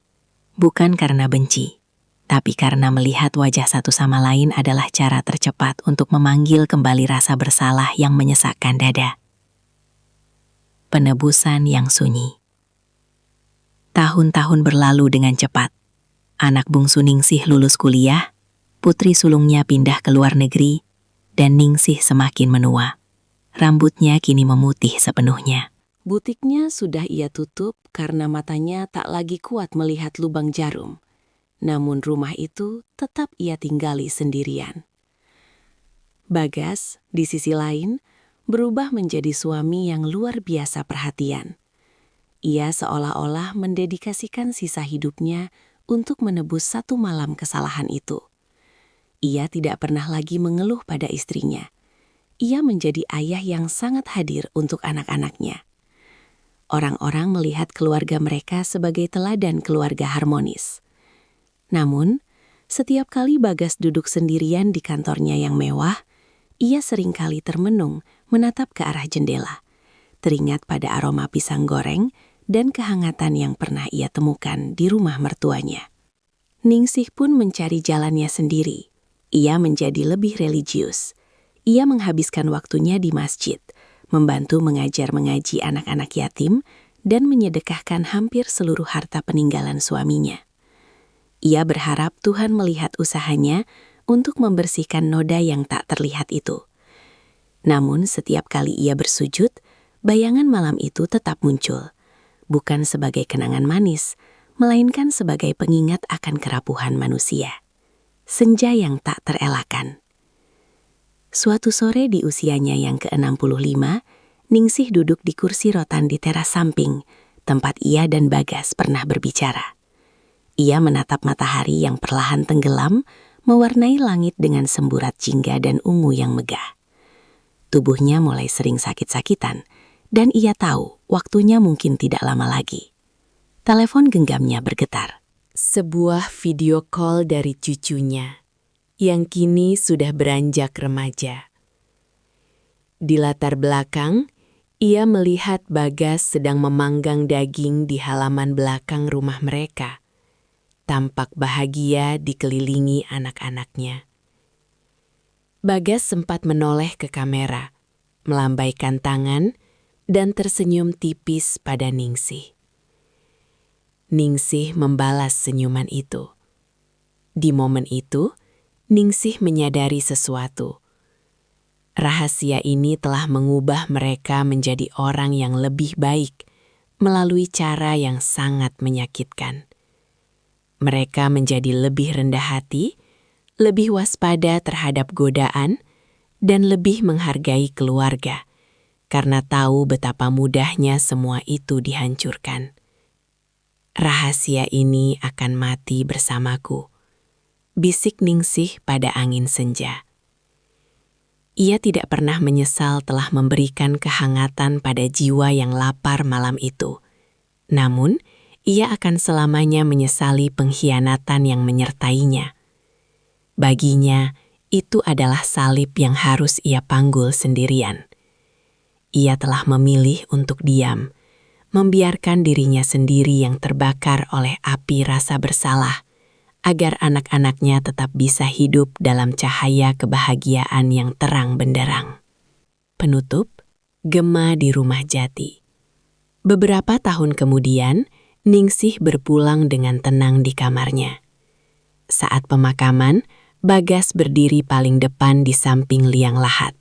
bukan karena benci, tapi karena melihat wajah satu sama lain adalah cara tercepat untuk memanggil kembali rasa bersalah yang menyesakkan dada. Penebusan yang sunyi. Tahun-tahun berlalu dengan cepat. Anak bungsu Ningsih lulus kuliah, putri sulungnya pindah ke luar negeri, dan Ningsih semakin menua. Rambutnya kini memutih sepenuhnya. Butiknya sudah ia tutup karena matanya tak lagi kuat melihat lubang jarum. Namun rumah itu tetap ia tinggali sendirian. Bagas, di sisi lain, berubah menjadi suami yang luar biasa perhatian. Ia seolah-olah mendedikasikan sisa hidupnya untuk menebus satu malam kesalahan itu. Ia tidak pernah lagi mengeluh pada istrinya. Ia menjadi ayah yang sangat hadir untuk anak-anaknya. Orang-orang melihat keluarga mereka sebagai teladan keluarga harmonis. Namun, setiap kali Bagas duduk sendirian di kantornya yang mewah, ia seringkali termenung menatap ke arah jendela, teringat pada aroma pisang goreng dan kehangatan yang pernah ia temukan di rumah mertuanya. Ningsih pun mencari jalannya sendiri. Ia menjadi lebih religius. Ia menghabiskan waktunya di masjid, membantu mengajar mengaji anak-anak yatim, dan menyedekahkan hampir seluruh harta peninggalan suaminya. Ia berharap Tuhan melihat usahanya untuk membersihkan noda yang tak terlihat itu. Namun setiap kali ia bersujud, bayangan malam itu tetap muncul, bukan sebagai kenangan manis, melainkan sebagai pengingat akan kerapuhan manusia. Senja yang tak terelakkan. Suatu sore di usianya yang ke-65, Ningsih duduk di kursi rotan di teras samping, tempat ia dan Bagas pernah berbicara. Ia menatap matahari yang perlahan tenggelam, mewarnai langit dengan semburat jingga dan ungu yang megah. Tubuhnya mulai sering sakit-sakitan, dan ia tahu waktunya mungkin tidak lama lagi. Telepon genggamnya bergetar. Sebuah video call dari cucunya, yang kini sudah beranjak remaja. Di latar belakang, ia melihat Bagas sedang memanggang daging di halaman belakang rumah mereka. Tampak bahagia dikelilingi anak-anaknya. Bagas sempat menoleh ke kamera, melambaikan tangan, dan tersenyum tipis pada Ningsih. Ningsih membalas senyuman itu. Di momen itu, Ningsih menyadari sesuatu. Rahasia ini telah mengubah mereka menjadi orang yang lebih baik melalui cara yang sangat menyakitkan. Mereka menjadi lebih rendah hati, lebih waspada terhadap godaan, dan lebih menghargai keluarga, karena tahu betapa mudahnya semua itu dihancurkan. Rahasia ini akan mati bersamaku, bisik Ningsih pada angin senja. Ia tidak pernah menyesal telah memberikan kehangatan pada jiwa yang lapar malam itu. Namun, ia akan selamanya menyesali pengkhianatan yang menyertainya. Baginya, itu adalah salib yang harus ia panggul sendirian. Ia telah memilih untuk diam, membiarkan dirinya sendiri yang terbakar oleh api rasa bersalah, agar anak-anaknya tetap bisa hidup dalam cahaya kebahagiaan yang terang benderang. Penutup, Gema di Rumah Jati. Beberapa tahun kemudian, Ningsih berpulang dengan tenang di kamarnya. Saat pemakaman, Bagas berdiri paling depan di samping liang lahat.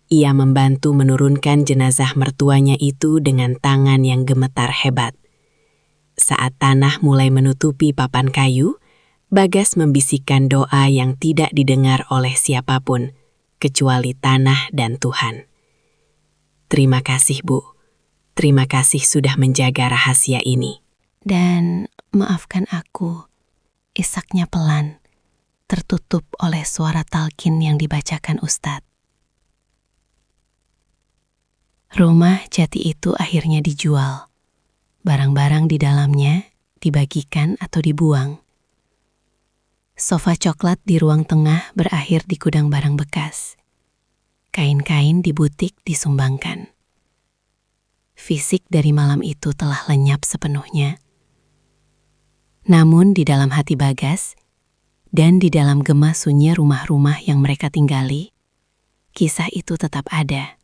Ia membantu menurunkan jenazah mertuanya itu dengan tangan yang gemetar hebat. Saat tanah mulai menutupi papan kayu, Bagas membisikkan doa yang tidak didengar oleh siapapun, kecuali tanah dan Tuhan. Terima kasih, Bu. Terima kasih sudah menjaga rahasia ini. Dan maafkan aku, isaknya pelan, tertutup oleh suara talqin yang dibacakan Ustadz. Rumah jati itu akhirnya dijual. Barang-barang di dalamnya dibagikan atau dibuang. Sofa coklat di ruang tengah berakhir di gudang barang bekas. Kain-kain di butik disumbangkan. Fisik dari malam itu telah lenyap sepenuhnya. Namun di dalam hati Bagas, dan di dalam gema sunyi rumah-rumah yang mereka tinggali, kisah itu tetap ada.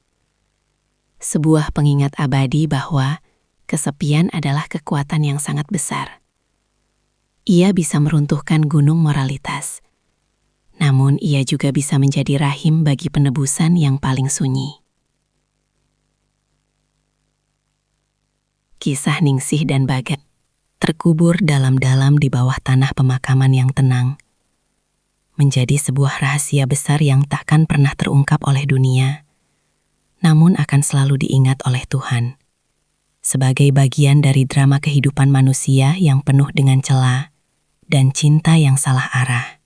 Sebuah pengingat abadi bahwa kesepian adalah kekuatan yang sangat besar. Ia bisa meruntuhkan gunung moralitas, namun ia juga bisa menjadi rahim bagi penebusan yang paling sunyi. Kisah Ningsih dan Bagas terkubur dalam-dalam di bawah tanah pemakaman yang tenang, menjadi sebuah rahasia besar yang takkan pernah terungkap oleh dunia, namun akan selalu diingat oleh Tuhan, sebagai bagian dari drama kehidupan manusia yang penuh dengan celah dan cinta yang salah arah.